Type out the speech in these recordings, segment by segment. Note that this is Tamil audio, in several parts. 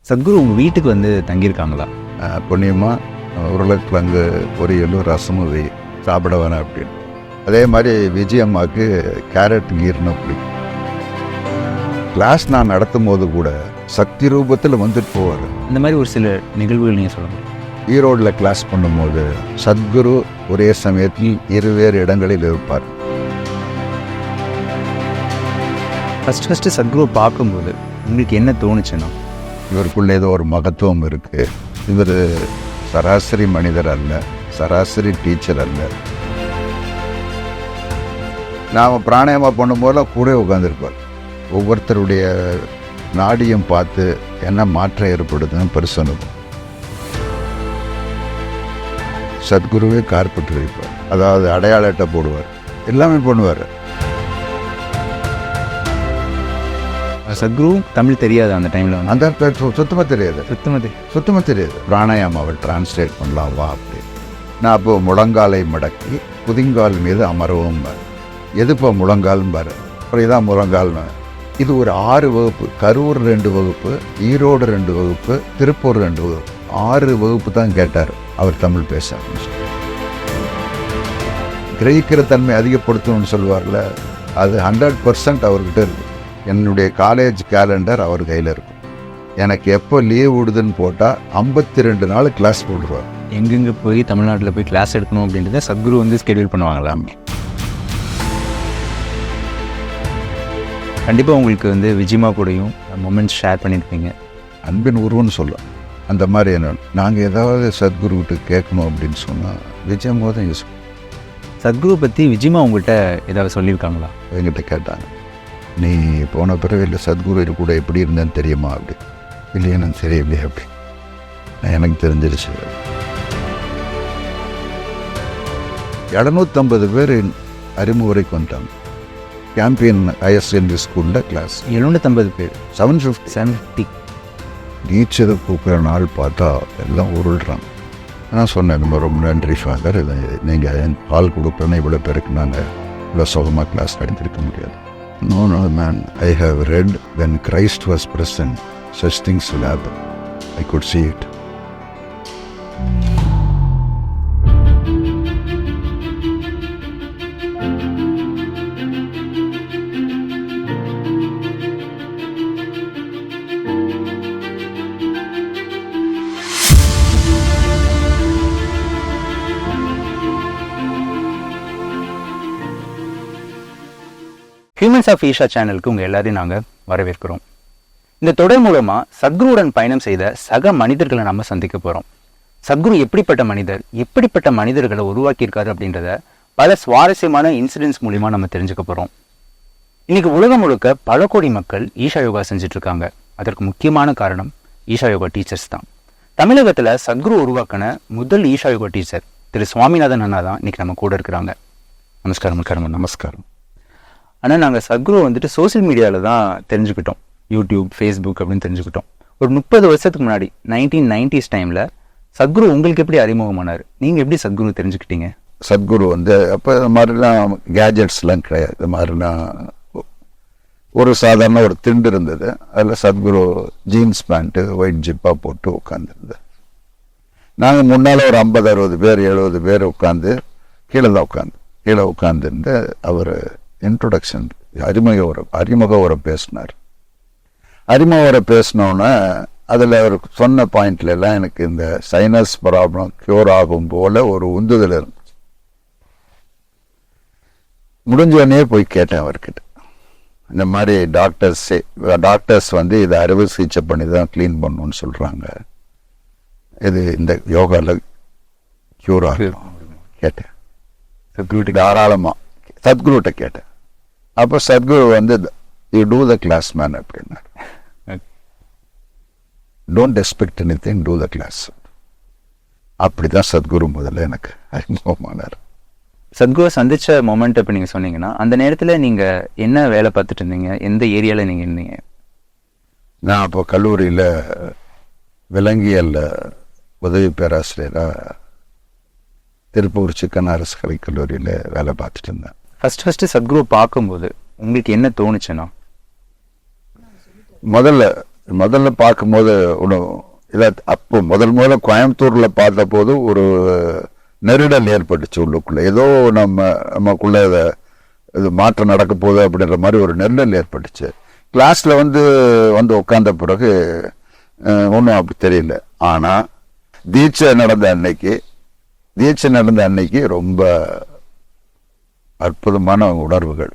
சத்குரு உங்கள் வீட்டுக்கு வந்து தங்கியிருக்காங்களா? புண்ணியமாக உருளைக்கிழங்கு பொரியலும் ரசமும் சாப்பிட வேணாம் அப்படின்னு. அதே மாதிரி விஜயம்மாவுக்கு கேரட் கீர்னு பிடிக்கும். கிளாஸ் நான் நடத்தும் போது கூட சக்தி ரூபத்தில் வந்துட்டு போவார். இந்த மாதிரி ஒரு சில நிகழ்வுகள் நீங்கள் சொல்ல முடியும்? ஈரோடில் கிளாஸ் பண்ணும்போது சத்குரு ஒரே சமயத்தில் இருவேறு இடங்களில் இருப்பார். ஃபஸ்ட்டு சத்குருவை பார்க்கும்போது உங்களுக்கு என்ன தோணுச்சுன்னா? இவருக்குள்ள ஏதோ ஒரு மகத்துவம் இருக்குது. இவர் சராசரி மனிதர் அல்ல, சராசரி டீச்சர் அல்ல. நாம் பிராணாயாமம் பண்ணும்போதெல்லாம் கூட உட்காந்துருப்பார். ஒவ்வொருத்தருடைய நாடியும் பார்த்து என்ன மாற்றம் ஏற்படுதுன்னு பெருசனுக்கும். சத்குருவே கார்பெட் வைப்பார், அதாவது அடையாள அட்டை போடுவார், எல்லாமே பண்ணுவார். சத்குரு தமிழ் தெரியாது அந்த டைமில்? அந்த சுத்தமாக தெரியாது, சுத்தமாக தெரியாது. பிராணாயாமாவை டிரான்ஸ்லேட் பண்ணலாம் வா அப்படின்னு. நான் அப்போ முழங்காலை மடக்கி புதிங்கால் மீது அமரவும் பாரு. எதுப்போ முழங்காலும் பாரு. அப்புறம் இதான் முழங்கால்னு. இது ஒரு 6 வகுப்பு. கரூர் 2 வகுப்பு, ஈரோடு 2 வகுப்பு, திருப்பூர் 2 வகுப்பு, 6 வகுப்பு தான் கேட்டார் அவர் தமிழ் பேச. கிரகிக்கிற தன்மை அதிகப்படுத்தணும்னு சொல்லுவார்ல, அது 100% அவர்கிட்ட இருக்குது. என்னுடைய காலேஜ் கேலண்டர் அவர் கையில் இருக்கும். எனக்கு எப்போ லீவ் விடுதுன்னு போட்டால் 52 நாள் கிளாஸ் போட்டுருவார். எங்கெங்கே போய் தமிழ்நாட்டில் போய் கிளாஸ் எடுக்கணும் அப்படின்றத சத்குரு வந்து ஸ்கெடியூல் பண்ணுவாங்களா? கண்டிப்பாக உங்களுக்கு வந்து விஜயமா கூடயும் மொமெண்ட்ஸ் ஷேர் பண்ணியிருப்பீங்க. அன்பின் உருவம்னு சொல்லும். அந்த மாதிரி என்ன நாங்கள் ஏதாவது சத்குருக்கிட்ட கேட்கணும் அப்படின்னு சொன்னால் விஜயமா தான் யூஸ். சத்குரு பற்றி விஜயமா உங்கள்கிட்ட ஏதாவது சொல்லியிருக்காங்களா? என்கிட்ட கேட்டாங்க, நீ போன பிறகு இல்லை சத்குரு கூட எப்படி இருந்தேன்னு தெரியுமா அப்படி. இல்லையே நான் தெரியலையே அப்படி. நான் எனக்கு தெரிஞ்சிருச்சு. 250 பேர் அறிமுறைக்கு வந்துட்டாங்க. கேம்பியன் ஹையர் செகண்டரி ஸ்கூலில் கிளாஸ் 750 பேர். 750 நீச்சல் கூப்பிட்ற நாள் பார்த்தா எல்லாம் உருள்றாங்க. நான் சொன்னேன், இந்த மாதிரி ரொம்ப நன்றி ஃபாதர், நீங்கள் என் பால் கொடுக்குறேன்னா இவ்வளோ பேருக்கு நாங்கள் இவ்வளோ சுகமாக கிளாஸ் நடத்திருக்க முடியாது. No, man, I have read when Christ was present, such things will happen. I could see it. Humans of Isha சேனலுக்கு உங்கள் எல்லாரையும் நாங்கள் வரவேற்கிறோம். இந்த தொடர் மூலமாக சத்குருவுடன் பயணம் செய்த சக மனிதர்களை நம்ம சந்திக்க போகிறோம். சத்குரு எப்படிப்பட்ட மனிதர், எப்படிப்பட்ட மனிதர்களை உருவாக்கியிருக்காரு அப்படின்றத பல சுவாரஸ்யமான இன்சிடென்ட்ஸ் மூலிமா நம்ம தெரிஞ்சுக்க போகிறோம். இன்றைக்கி உலகம் முழுக்க பல கோடி மக்கள் ஈஷா யோகா செஞ்சிட்ருக்காங்க. அதற்கு முக்கியமான காரணம் ஈஷா யோகா டீச்சர்ஸ் தான். தமிழகத்தில் சத்குரு உருவாக்கின முதல் ஈஷா யோகா டீச்சர் திரு சுவாமிநாதன் அண்ணா தான் இன்றைக்கி நம்ம கூட இருக்கிறாங்க. நமஸ்காரம். நமஸ்காரம். ஆனால் நாங்கள் சத்குரு வந்துட்டு சோசியல் மீடியாவில் தான் தெரிஞ்சுக்கிட்டோம். யூடியூப், ஃபேஸ்புக் அப்படின்னு தெரிஞ்சுக்கிட்டோம். ஒரு 30 வருஷத்துக்கு முன்னாடி 1990s டைமில் சத்குரு உங்களுக்கு எப்படி அறிமுகமானார்? நீங்கள் எப்படி சத்குரு தெரிஞ்சுக்கிட்டீங்க? சத்குரு வந்து அப்போ இது மாதிரிலாம் கேஜெட்ஸ்லாம் கிடையாது. இது மாதிரிலாம் ஒரு சாதாரண ஒரு திண்டு இருந்தது. அதில் சத்குரு ஜீன்ஸ் பேண்ட்டு ஒயிட் ஜிப்பாக போட்டு உட்காந்துருந்தது. நாங்கள் முன்னால் ஒரு 50-60 பேர் 70 பேர் உட்காந்து கீழே உட்காந்துருந்து அவர் இன்ட்ரொடக்ஷன் அறிமுக உரை பேசினார். அறிமுக உரை பேசினோன்னே அதில் அவர் சொன்ன பாயிண்ட்ல எல்லாம் எனக்கு இந்த சைனஸ் ப்ராப்ளம் க்யூர் ஆகும் போல ஒரு உந்துதல் இருந்துச்சு. முடிஞ்சோடனே போய் கேட்டேன் அவர்கிட்ட, இந்த மாதிரி டாக்டர்ஸ் வந்து இதை அறுவை சிகிச்சை பண்ணி தான் க்ளீன் பண்ணணும்னு சொல்கிறாங்க, இது இந்த யோகாவில் க்யூர் ஆகும் கேட்டேன். தாராளமாக சத்குருட்ட கேட்டேன். அப்போ சத்குரு வந்து you do the class man அப்படின்னாரு. Don't expect anything, do the class. அப்படிதான் சத்குரு முதல்ல எனக்கு அறிமுகமானார். சத்குரு சந்திச்ச மொமெண்ட் இப்போ நீங்கள் சொன்னீங்கன்னா, அந்த நேரத்தில் நீங்கள் என்ன வேலை பார்த்துட்டு இருந்தீங்க? எந்த ஏரியாவில் நீங்கள் இருந்தீங்க? நான் அப்போ கல்லூரியில் விலங்கியல் உதவி பேராசிரியராக திருப்பூர் சிக்கன் அரசு கலைக்கல்லூரியில் வேலை பார்த்துட்டு இருந்தேன். ஃபஸ்ட்டு சத்குரு பார்க்கும்போது உங்களுக்கு என்ன தோணுச்சுன்னா? முதல்ல முதல்ல பார்க்கும்போது ஒன்றும் இல்லை. அப்போ முதல்ல கோயம்புத்தூர்ல பார்த்த போது ஒரு நெருடல் ஏற்பட்டுச்சு உள்ளுக்குள்ள. ஏதோ நமக்குள்ள இது மாற்றம் நடக்க போகுது அப்படின்ற மாதிரி ஒரு நெருடல் ஏற்பட்டுச்சு. கிளாஸ்ல வந்து உட்கார்ந்த பிறகு ஒன்றும் அப்படி தெரியல. ஆனா தீட்சை நடந்த அன்னைக்கு ரொம்ப அற்புதமான உணர்வுகள்.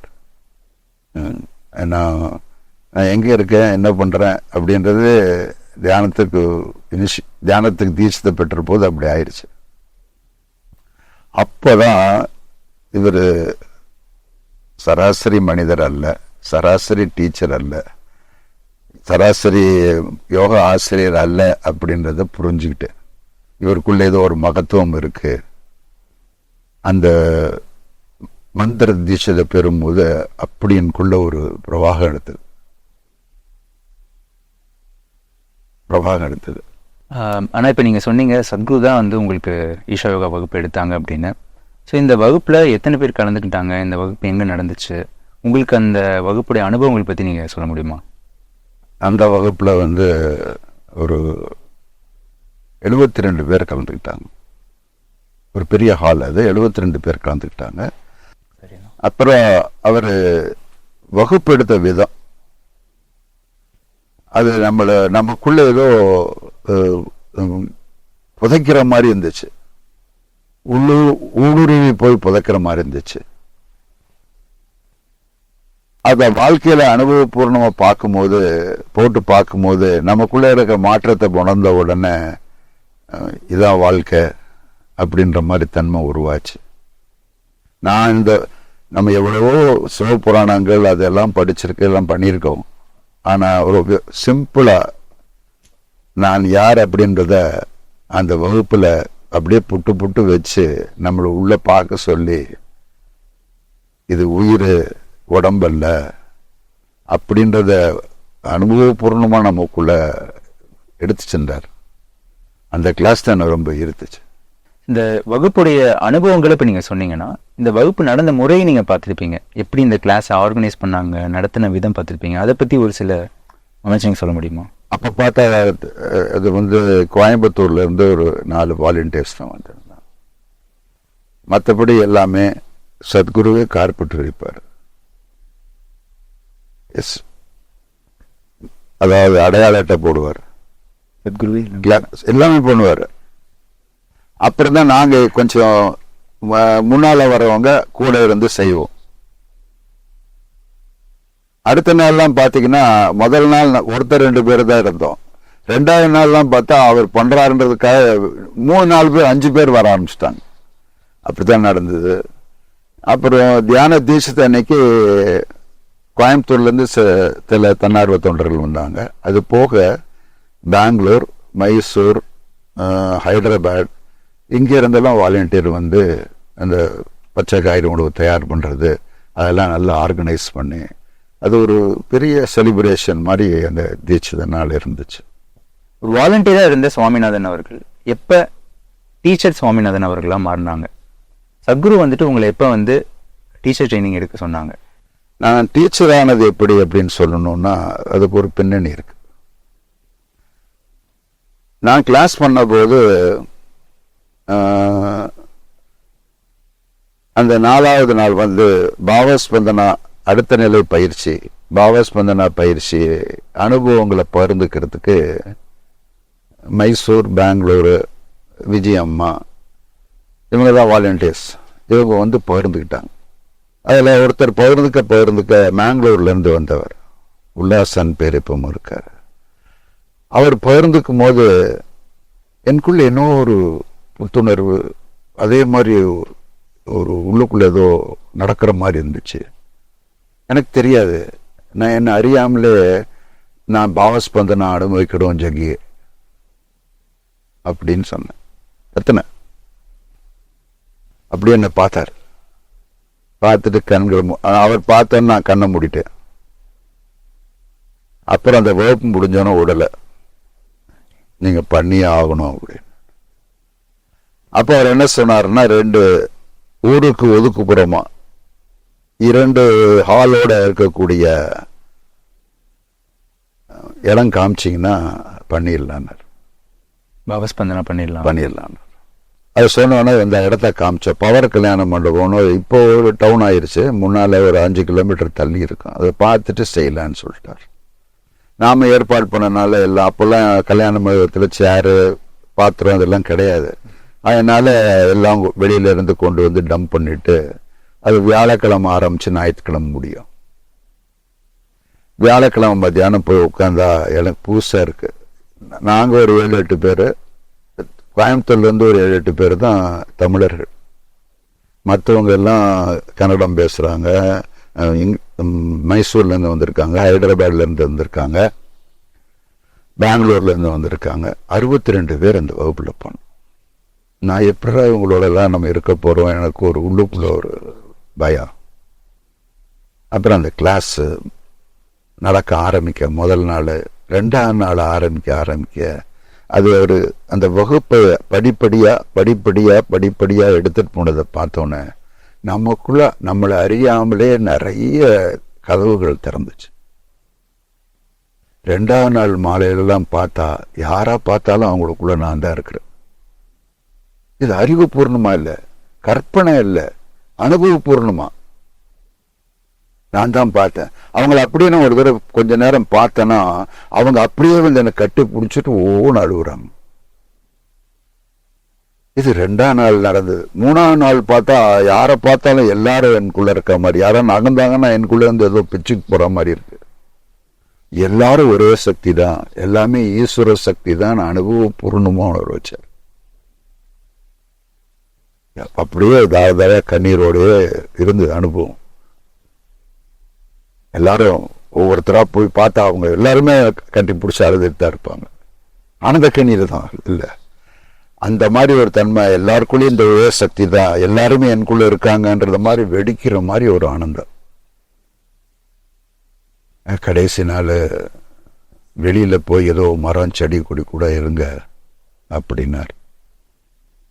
நான் எங்க இருக்கேன், என்ன பண்றேன் அப்படின்றது தியானத்துக்கு தீட்சத்தை பெற்ற போது அப்படி ஆயிடுச்சு. அப்பதான் இவர் சராசரி மனிதர் அல்ல, சராசரி டீச்சர் அல்ல, சராசரி யோகா ஆசிரியர் அல்ல அப்படின்றத புரிஞ்சுக்கிட்டு இவருக்குள்ள ஏதோ ஒரு மகத்துவம் இருக்கு. அந்த மந்திர தீட்சத்தை பெறும்போது அப்படி எனக்குள்ள ஒரு பிரவாகம் எடுத்தது. ஆனா இப்ப நீங்க சொன்னீங்க சத்குரு தான் வந்து உங்களுக்கு ஈஷா யோகா வகுப்பு எடுத்தாங்க அப்படின்னு. ஸோ இந்த வகுப்புல எத்தனை பேர் கலந்துக்கிட்டாங்க, இந்த வகுப்பு எங்க நடந்துச்சு, உங்களுக்கு அந்த வகுப்புடைய அனுபவங்களை பத்தி நீங்க சொல்ல முடியுமா? அந்த வகுப்புல ஒரு 72 பேர் கலந்துக்கிட்டாங்க. ஒரு பெரிய ஹால், அது 72 பேர் கலந்துக்கிட்டாங்க. அப்புறம் அவர் வகுப்பு எடுத்த விதம், அது நமக்குள்ள ஏதோ புதைக்கிற மாதிரி இருந்துச்சு, ஊடுருவி போய் புதைக்கிற மாதிரி இருந்துச்சு. அத வாழ்க்கையில அனுபவபூர்ணமா போட்டு பார்க்கும்போது நமக்குள்ள இருக்கிற மாற்றத்தை உணர்ந்த உடனே இதான் வாழ்க்கை அப்படின்ற மாதிரி தன்மை உருவாச்சு. நம்ம எவ்வளவோ சிவபுராணங்கள் அதெல்லாம் படிச்சிருக்கோம், எல்லாம் பண்ணியிருக்கோம். ஆனா ஒரு சிம்பிளா நான் யார் அப்படின்றத அந்த வகுப்புல அப்படியே புட்டு வச்சு நம்மளை உள்ள பார்க்க சொல்லி, இது உயிர் உடம்பல்ல அப்படின்றத அனுபவபூர்ணமா நமக்குள்ள எடுத்து சென்றார். அந்த கிளாஸ் தான் ரொம்ப ஈர்த்துச்சு. இந்த வகுப்புடைய அனுபவங்களை இப்போ நீங்கள் சொன்னீங்கன்னா, இந்த வகுப்பு நடந்த முறையை நீங்கள் பார்த்துருப்பீங்க, எப்படி இந்த கிளாஸை ஆர்கனைஸ் பண்ணாங்க, நடத்தின விதம் பார்த்துருப்பீங்க. அதை பற்றி ஒரு சில அமைச்சங்க சொல்ல முடியுமா? அப்போ பார்த்தா அது கோயம்புத்தூர்ல இருந்து ஒரு 4 வாலண்டியர்ஸ் தான் வந்திருந்தாங்க. மற்றபடி எல்லாமே சத்குருவே கார்பெட் விரிப்பார். எஸ், அதாவது அடையாள அட்டை போடுவார், சத்குருவே எல்லாமே பண்ணுவார். அப்புறம் தான் நாங்க கொஞ்சம் முன்னால வரவங்க கூட இருந்து செய்வோம். அடுத்த நாள்லாம் பாத்தீங்கன்னா, முதல் நாள் ஒருத்தர் 2 பேர் தான் இருந்தோம். 2வது நாள்லாம் பார்த்தா அவர் பண்றாருன்றதுக்காக 3-4 பேர் 5 பேர் வர ஆரம்பிச்சிட்டாங்க. அப்படித்தான் நடந்தது. அப்புறம் தியான தீட்சத்தை அன்னைக்கு கோயம்புத்தூர்ல இருந்து சில தன்னார்வ தொண்டர்கள் வந்தாங்க. அது போக பெங்களூர், மைசூர், ஹைதராபாத், இங்க இருந்தெல்லாம் வாலண்டியர் அந்த பச்சை காய்கறி உணவு தயார் பண்றது அதெல்லாம் நல்லா ஆர்கனைஸ் பண்ணி, அது ஒரு பெரிய செலிப்ரேஷன் மாதிரி அந்த தீட்சை நாள் இருந்துச்சு. ஒரு வாலண்டியரா இருந்த சுவாமிநாதன் அவர்கள் எப்ப டீச்சர் சுவாமிநாதன் அவர்களா மாறினாங்க? சத்குரு உங்களை எப்ப டீச்சர் ட்ரைனிங் எடுக்க சொன்னாங்க? நான் டீச்சர் ஆனது எப்படி அப்படின்னு சொல்லணும்னா, அதுக்கு ஒரு பின்னணி இருக்கு. நான் கிளாஸ் பண்ண போது அந்த 4வது நாள் பாவஸ்பந்தனா அடுத்த நிலை பயிற்சி, பாவஸ்பந்தனா பயிற்சி அனுபவங்களை பகிர்ந்துக்கிறதுக்கு மைசூர், பெங்களூரு, விஜயம்மா இவங்க தான் வாலண்டியர்ஸ். இவங்க பகிர்ந்துக்கிட்டாங்க. அதுல ஒருத்தர் பகிர்ந்துக்க பெங்களூர்ல இருந்து வந்தவர், உல்லாசன் பேர் இப்பவும் இருக்காரு. அவர் பகிர்ந்துக்கும் போது எனக்குள்ள என்ன ஒரு புத்துணர்வு, அதே மாதிரி ஒரு உள்ளுக்குள்ள ஏதோ நடக்கிற மாதிரி இருந்துச்சு. எனக்கு தெரியாது, நான் என்ன அறியாமலே நான் பாவஸ்பந்தனா அனுபவிக்கிடும் ஜகி அப்படின்னு சொன்னேன். எத்தனை அப்படி என்ன பார்த்தார். பார்த்துட்டு கண்கள் அவர் பார்த்தேன்னு நான் கண்ணை மூடிட்டேன். அப்புறம் அந்த வகுப்பு முடிஞ்சோன்னு உடலை நீங்க பண்ணியே ஆகணும் அப்படின்னு. அப்போ அவர் என்ன சொன்னாருன்னா, 2 ஊருக்கு ஒதுக்குப்புறமா 2 ஹாலோட இருக்கக்கூடிய இடம் காமிச்சிங்கன்னா பண்ணிடலான்னாரு. பாவஸ்பந்தனா பண்ணிடலாம். அது சொன்னோன்னே இந்த இடத்த காமிச்சோம். பவர் கல்யாண மண்டபம்னு இப்போ ஒரு டவுன் ஆயிடுச்சு, முன்னால் ஒரு 5 கிலோமீட்டர் தள்ளி இருக்கும். அதை பார்த்துட்டு செய்யலான்னு சொல்லிட்டார். நாம் ஏற்பாடு பண்ணனால எல்லாம் அப்போல்லாம் கல்யாண மண்டபத்தில் சேரு பாத்திரம் இதெல்லாம் கிடையாது. அதனால் எல்லாம் வெளியில இருந்து கொண்டு வந்து டம்ப் பண்ணிட்டு அது வியாழக்கிழமை ஆரம்பித்து ஞாயிற்றுக்கிழமை முடியும். வியாழக்கிழமை மத்தியானம் போய் உட்காந்தா எனக்கு புதுசாக இருக்குது. நாங்கள் ஒரு 7-8 பேர், கோயம்புத்தூர்லேருந்து ஒரு 7-8 பேர் தான் தமிழர்கள். மற்றவங்க எல்லாம் கன்னடம் பேசுகிறாங்க, மைசூர்லேருந்து வந்திருக்காங்க, ஹைதராபாத்லேருந்து வந்திருக்காங்க, பெங்களூர்லேருந்து வந்திருக்காங்க. 62 பேர் அந்த வகுப்பில் போனோம். நான் எப்படா இவங்களோடலாம் நம்ம இருக்க போகிறோம், எனக்கு ஒரு உள்ளுக்குள்ள ஒரு பயம். அப்புறம் அந்த கிளாஸ் நடக்க ஆரம்பிக்க முதல் நாள் 2ஆம் நாள் ஆரம்பிக்க அது ஒரு அந்த வகுப்பை படிப்படியாக எடுத்துட்டு போனதை பார்த்தோன்னே நமக்குள்ள நம்மளை அறியாமலே நிறைய கதவுகள் திறந்துச்சு. 2ஆம் நாள் மாலையிலலாம் பார்த்தா யாரா பார்த்தாலும் அவங்களுக்குள்ள நான் தான் இருக்கிறேன். இது அறிவுபூர்ணமா இல்லை, கற்பனை இல்லை, அனுபவபூர்ணமா நான் தான் பார்த்தேன். அவங்கள அப்படியே நான் ஒரு தடவை கொஞ்ச நேரம் பார்த்தேன்னா அவங்க அப்படியே வந்து என்னை கட்டி பிடிச்சிட்டு ஓன்னு அழுகுறாங்க. இது 2ஆம் நாள் நடந்தது. 3ஆம் நாள் பார்த்தா யாரை பார்த்தாலும் எல்லாரும் எனக்குள்ள இருக்க மாதிரி, யாரும் நகர்ந்தாங்கன்னா எனக்குள்ள இருந்து ஏதோ பிச்சுக்கு போற மாதிரி இருக்கு. எல்லாரும் ஒரே சக்தி தான், எல்லாமே ஈஸ்வர சக்தி தான் அனுபவபூர்ணமா உணர்வு வச்சார். அப்படியே தார கண்ணீரோடய இருந்து அனுபவம். எல்லாரும் ஒவ்வொருத்தரா போய் பார்த்தா அவங்க எல்லாருமே கட்டி பிடிச்சி அழுதுட்டு தான் இருப்பாங்க. ஆனந்த கண்ணீர் தான் இல்லை, அந்த மாதிரி ஒரு தன்மை எல்லாருக்குள்ளேயும் இந்த ஒரே சக்தி தான், எல்லாருமே எனக்குள்ள இருக்காங்கன்றத மாதிரி வெடிக்கிற மாதிரி ஒரு ஆனந்தம். கடைசி நாள் வெளியில போய் ஏதோ மரம் செடி கொடி கூட இருங்க அப்படின்னார்.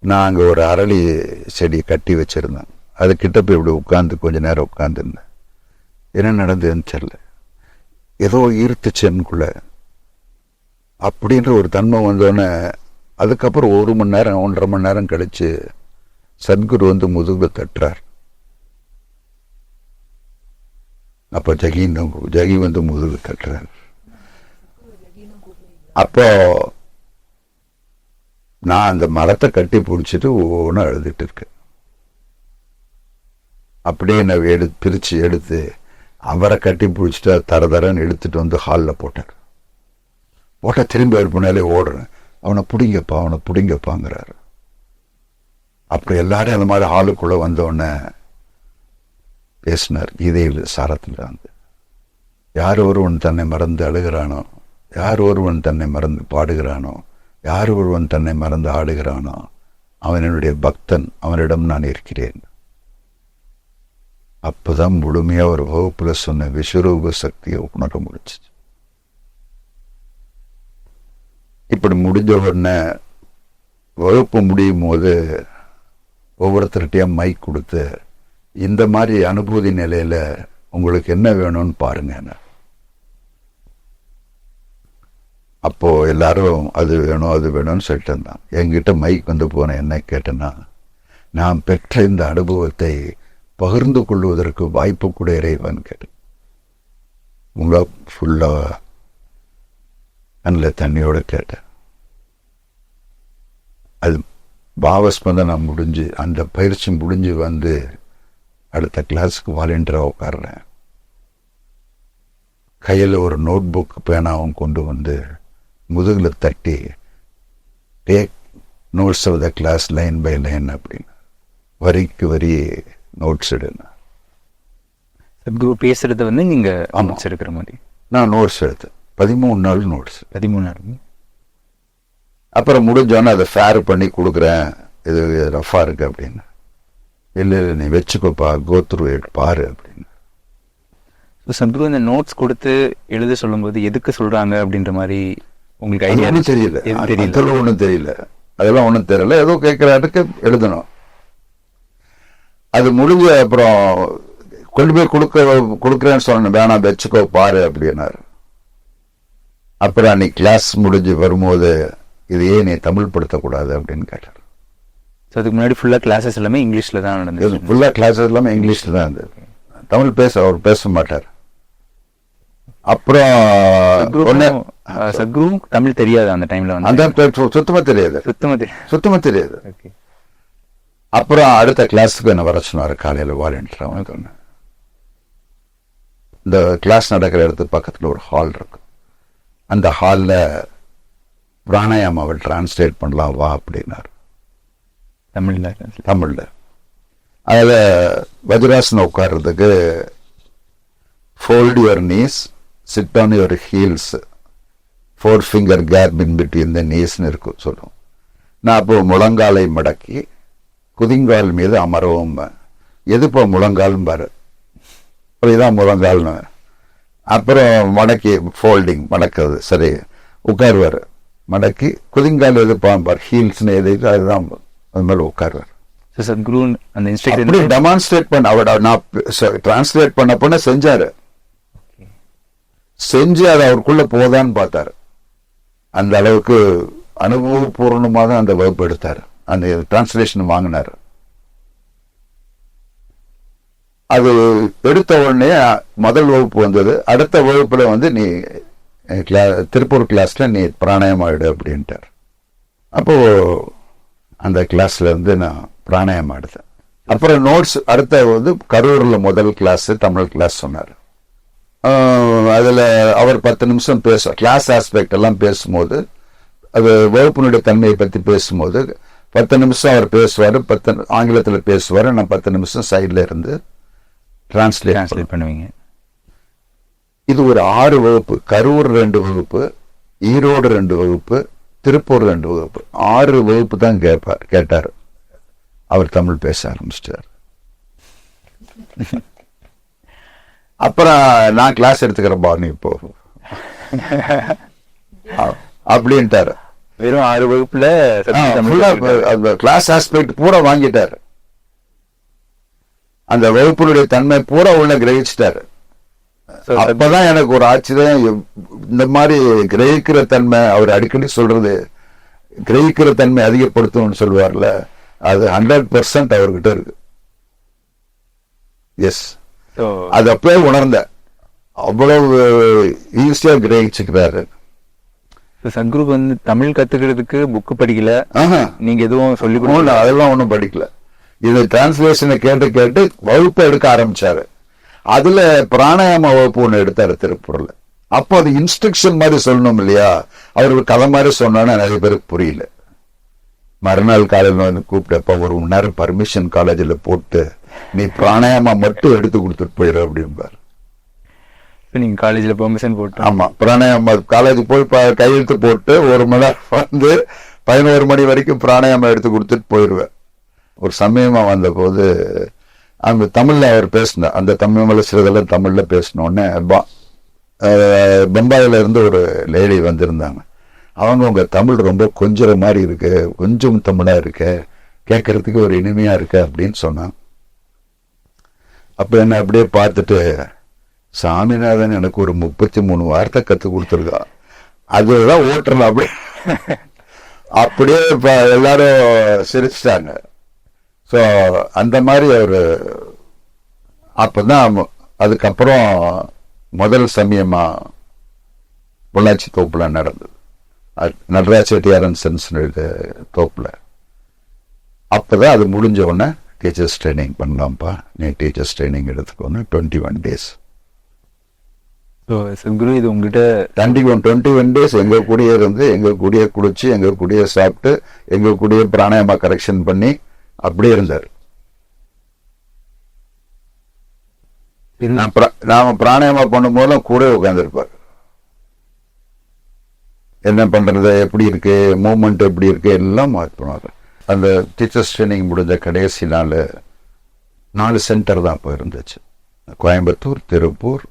நான் அங்கே ஒரு அரளி செடி கட்டி வச்சிருந்தேன். அது கிட்ட போய் இப்படி உட்காந்து கொஞ்ச நேரம் உட்காந்துருந்தேன். என்ன நடந்ததுன்னு தெரியல, ஏதோ ஈர்த்துச்சு எனக்குள்ள அப்படின்ற ஒரு தன்மை வந்தோடனே அதுக்கப்புறம் 1 மணி நேரம் 1.5 மணி நேரம் கழிச்சு சத்குரு வந்து முதுகு தட்டுறார். அப்போ ஜகி வந்து முதுகு தட்டுறார். அப்போ நான் அந்த மரத்தை கட்டி பிடிச்சிட்டு ஒவ்வொன்றும் அழுதுட்டு இருக்கேன். அப்படியே நான் பிரிச்சு எடுத்து அவரை கட்டி பிடிச்சிட்டு தரன்னு எடுத்துட்டு வந்து ஹாலில் போட்டார். திரும்பி அவர் பின்னாலே ஓடுறேன், அவனை பிடிங்கப்பாங்கிறாரு. அப்படி எல்லாரும் அந்த மாதிரி ஹாலுக்குள்ள வந்தோடனே பேசினார் கீதையில் சாரத்தில் வந்து, யார் ஒருவன் தன்னை மறந்து அழுகிறானோ, யார் ஒருவன் தன்னை மறந்து பாடுகிறானோ, யார் ஒருவன் தன்னை மறந்து ஆடுகிறானோ அவன் என்னுடைய பக்தன், அவனிடம் நான் இருக்கிறேன். அப்பதான் முழுமையா ஒரு வகுப்புல சொன்ன விஸ்வரூப சக்தியை உணர முடிச்சு. இப்படி முடிஞ்ச உடனே வகுப்பு முடியும் போது ஒவ்வொருத்தர்கிட்டயும் மைக் கொடுத்து, இந்த மாதிரி அனுபூதி நிலையில உங்களுக்கு என்ன வேணும்னு பாருங்க. அப்போ எல்லாரும் அது வேணும்னு சொல்லிட்டு இருந்தான். என்கிட்ட மைக் வந்து போன என்ன கேட்டேன்னா, நான் பெற்ற இந்த அனுபவத்தை பகிர்ந்து கொள்வதற்கு வாய்ப்பு கூட இறைவன் கேட்டேன். உங்களை ஃபுல்லா கண்ணில் தண்ணியோட கேட்டேன். அது பாவஸ்பந்தனம் முடிஞ்சு அந்த பயிற்சி முடிஞ்சு வந்து அடுத்த கிளாஸுக்கு வாலண்டியராக உட்கார்றேன். கையில் ஒரு நோட் புக் பேனாவும் கொண்டு வந்து முதுகில் தட்டி, take notes of the class line by line அப்படின்னு வரிக்கு வரி நோட்ஸ் எடுங்க. சத்குரு பேசுறது வந்து நீங்க நோட்ஸ் எடுக்கிற மாதிரி நான் நோட்ஸ் எடுத்தேன். 13 நாள் நோட்ஸ். 13 நாள். அப்புறம் முடிஞ்சோன்னு அதை ஃபேர் பண்ணி கொடுக்குறேன், இது ரஃபா இருக்கு அப்படின்னு. இல்லை நீ வச்சுக்கோப்பா, கோத்ரு பாரு அப்படின்னு. சத்குரு இந்த நோட்ஸ் கொடுத்து எழுத சொல்லும்போது எதுக்கு சொல்றாங்க அப்படின்ற மாதிரி உங்களுக்கு ஐடியா தெரியல. அதெல்லாம் ஒன்றும் தெரியல, அதெல்லாம் ஒன்றும் தெரியல. ஏதோ கேட்குறாருக்கு எழுதணும். அது முடிஞ்ச அப்புறம் கொண்டு போய் கொடுக்குறேன்னு சொன்னேன். வேணாம் வச்சுக்கோ பாரு அப்படின்னாரு. அப்புறம் அன்னைக்கு கிளாஸ் முடிஞ்சு வரும்போது இது ஏன் நீ தமிழ் படுத்தக்கூடாது அப்படின்னு கேட்டார். ஸோ அதுக்கு முன்னாடி ஃபுல்லாக கிளாஸஸ் எல்லாமே இங்கிலீஷில் தான் நடந்தது. ஃபுல்லாக கிளாஸஸ் எல்லாமே இங்கிலீஷில் தான் இருந்தது. தமிழ் அவர் பேச மாட்டார். அப்புறம் சத்குரு தமிழ் தெரியாது அந்த டைம்ல வந்து. அந்த சுத்தமா தெரியாது. ஓகே. அப்புறம் அடுத்த கிளாஸுக்கு என்ன வர சொன்னார் காலையில் வாலண்டியர். அவனுக்கு ஒன்று இந்த கிளாஸ் நடக்கிற இடத்துக்கு பக்கத்தில் ஒரு ஹால் இருக்கு. அந்த ஹாலில் பிராணாயாமாவை டிரான்ஸ்லேட் பண்ணலாம் வா அப்படின்னாரு தமிழில். அதில் வஜ்ராசனம் உட்கார்றதுக்கு fold your knees, sit on your heels, 4 finger gap in between the நீஸ்ன்னு இருக்கும் சொல்லுவோம். நான் அப்போ முழங்காலை மடக்கி குதிங்கால் மீது அமரவும். எதுப்போ முழங்காலும் பாரு, இதான் முழங்கால்னு. அப்புறம் மடக்கி ஃபோல்டிங் மடக்கிறது, சரி உட்காருவார். மடக்கி குதிங்கால் எது பாம்பார், ஹீல்ஸ்னு எது அதுதான் அது மாதிரி உட்காருவார். சத்குரு அந்த இன்ஸ்ட்ரக்டர் டெமான்ஸ்ட்ரேட் பண்ண அவட நான் டிரான்ஸ்லேட் பண்ண பண்ண செஞ்சாரு. செஞ்சு அது அவருக்குள்ள போதான்னு பார்த்தாரு. அந்த அளவுக்கு அனுபவபூர்வமாக அந்த வகுப்பு எடுத்தாரு. அந்த டிரான்ஸ்லேஷன் வாங்கினார். அது எடுத்த உடனே முதல் வகுப்பு வந்தது. அடுத்த வகுப்புல வந்து நீ திருப்பூர் கிளாஸ்ல நீ பிராணாயாமம் எடு அப்படின்ட்டார். அப்போ அந்த கிளாஸ்ல இருந்து நான் பிராணாயாமம் எடுத்தேன். அப்புறம் நோட்ஸ் அடுத்த வந்து கரூர்ல முதல் கிளாஸ் தமிழ் கிளாஸ் சொன்னார். அதுல அவர் 10 நிமிஷம் கிளாஸ் ஆஸ்பெக்ட் எல்லாம் பேசும்போது, அது வகுப்பினுடைய தன்மையை பத்தி பேசும்போது 10 நிமிஷம் அவர் பேசுவார், 10 ஆங்கிலத்தில் பேசுவார். நான் 10 நிமிஷம் சைட்ல இருந்து டிரான்ஸ்லேட் பண்ணுவீங்க. இது ஒரு 6 வகுப்பு. கரூர் 2 வகுப்பு, ஈரோடு 2 வகுப்பு, திருப்பூர் 2 வகுப்பு, 6 வகுப்பு தான் கேட்டார். அவர் தமிழ் பேச ஆரம்பிச்சிட்டார். அப்புறம் நான் கிளாஸ் எடுத்துக்கிறேன் பாணி இப்போ அப்படின்ட்டாரு. வெறும் 6 வகுப்புல கிளாஸ் ஆஸ்பெக்ட் பூரா வாங்கிட்டாரு. அந்த வகுப்பினுடைய தன்மை பூரா உள்ள கிரகிச்சிட்டாரு. அப்பதான் எனக்கு ஒரு ஆச்சரியம். இந்த மாதிரி கிரகிக்கிற தன்மை, அவர் அடிக்கடி சொல்றது கிரகிக்கிற தன்மை அதிகப்படுத்தணும்னு சொல்லுவார்ல, அது 100% அவர்கிட்ட இருக்கு. எஸ், அது அப்பவே உணர்ந்த. அவ்வளவு ஈஸியா கிரகிச்சுக்கிறாரு. சத்குரு வந்து தமிழ் கத்துக்கிறதுக்கு புக்கு படிக்கல, நீங்க எதுவும் சொல்லி கொடுக்கல? அதெல்லாம் ஒன்றும் படிக்கல. இது டிரான்ஸ்லேஷனை கேட்டு கேட்டு வகுப்பு எடுக்க ஆரம்பிச்சாரு. அதுல பிராணாயாம வகுப்பு ஒண்ணு எடுத்தாரு திருப்பூர்ல. அப்போ அது இன்ஸ்ட்ரக்ஷன் மாதிரி சொல்லணும் இல்லையா, அவருக்கு கதை மாதிரி சொன்னோன்னா நிறைய பேருக்கு புரியல. மறுநாள் காலையில் வந்து கூப்பிட்டப்ப 1 மணி நேரம் பர்மிஷன் காலேஜில் போட்டு நீ பிராணாயாமா மட்டும் எடுத்து கொடுத்துட்டு போயிரு அப்படிம்பாரு. நீங்க காலேஜ்ல பெர்மிஷன் போட்டு? ஆமா, பிராணாயாமா காலேஜ் போய் கையெழுத்து போட்டு 1 மணி நேரம் வந்து 11 மணி வரைக்கும் பிராணாயாமா எடுத்து கொடுத்துட்டு போயிடுவேன். ஒரு சமயமா வந்த போது அந்த தமிழ்ல அவர் பேசினார். அந்த தமிழ்ல சிலதெல்லாம் தமிழ்ல பேசினோடனே பம்பாயில இருந்து ஒரு லேடி வந்திருந்தாங்க. அவங்க உங்க தமிழ் ரொம்ப கொஞ்சம் மாதிரி இருக்கு, கொஞ்சம் தமிழா இருக்கு, கேட்கறதுக்கு ஒரு இனிமையா இருக்கு அப்படின்னு சொன்னான். அப்ப என்ன அப்படியே பார்த்துட்டு, சாமிநாதன் எனக்கு ஒரு 33 வார்த்தை கத்து கொடுத்துருக்கா, அதுதான் ஓட்டுறலாம் அப்படி அப்படியே இப்ப எல்லாரும் சிரிச்சிட்டாங்க. ஸோ அந்த மாதிரி ஒரு அப்பதான் அதுக்கப்புறம் முதல் சமயமா பொள்ளாச்சி தோப்புல நடந்தது. நடராஜ் செட்டியாரன் சென்ஸ் தோப்புல. அப்பதான் அது முடிஞ்ச உடனே டீச்சர்ஸ் ட்ரைனிங் பண்ணலாம்ப்பா, நீ டீச்சர்ஸ் ட்ரைனிங் எடுத்துக்கோன்னு 21 days. சத்குரு இது உங்ககிட்ட 21 days எங்க கூடயே இருந்து, எங்க கூடயே குடிச்சு, எங்க கூடயே சாப்பிட்டு, எங்க கூடயே பிராணாயாமா கரெக்ஷன் பண்ணி அப்படியே இருந்தார். நாம பிராணாயாமா பண்ணும் போதெல்லாம் கூட உட்கார்ந்துருப்பார். என்ன பண்றது, எப்படி இருக்கு, மூவ்மெண்ட் எப்படி இருக்கு, எல்லாம் பண்ணுவாங்க. அந்த டீச்சர்ஸ் ட்ரைனிங் முடிஞ்ச கடைசி நாள் 4 சென்டர் தான் இப்போ இருந்துச்சு. கோயம்புத்தூர், திருப்பூர்,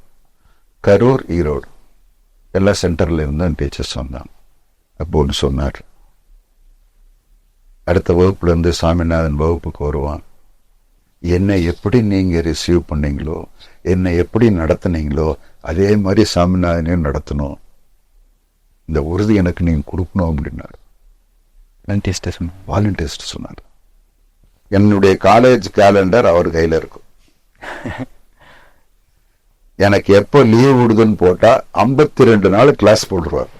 கரூர், ஈரோடு, எல்லா சென்டர்ல இருந்தும் டீச்சர்ஸ் வந்தாங்க. அப்போன்னு சொன்னார், அடுத்த வகுப்புல இருந்து சாமிநாதன் வகுப்புக்கு வருவான். என்னை எப்படி நீங்க ரிசீவ் பண்ணீங்களோ, என்னை எப்படி நடத்துனீங்களோ அதே மாதிரி சாமிநாதனையும் நடத்தணும். இந்த உறுதி எனக்கு நீங்கள் கொடுக்கணும் அப்படின்னாரு. வாலண்டியர்ஸ் சொன்னார். என்னுடைய காலேஜ் கேலண்டர் அவர் கையில் இருக்கும். எனக்கு எப்போ லீவ் விடுதுன்னு போட்டால் 52 நாள் கிளாஸ் போடுவார்.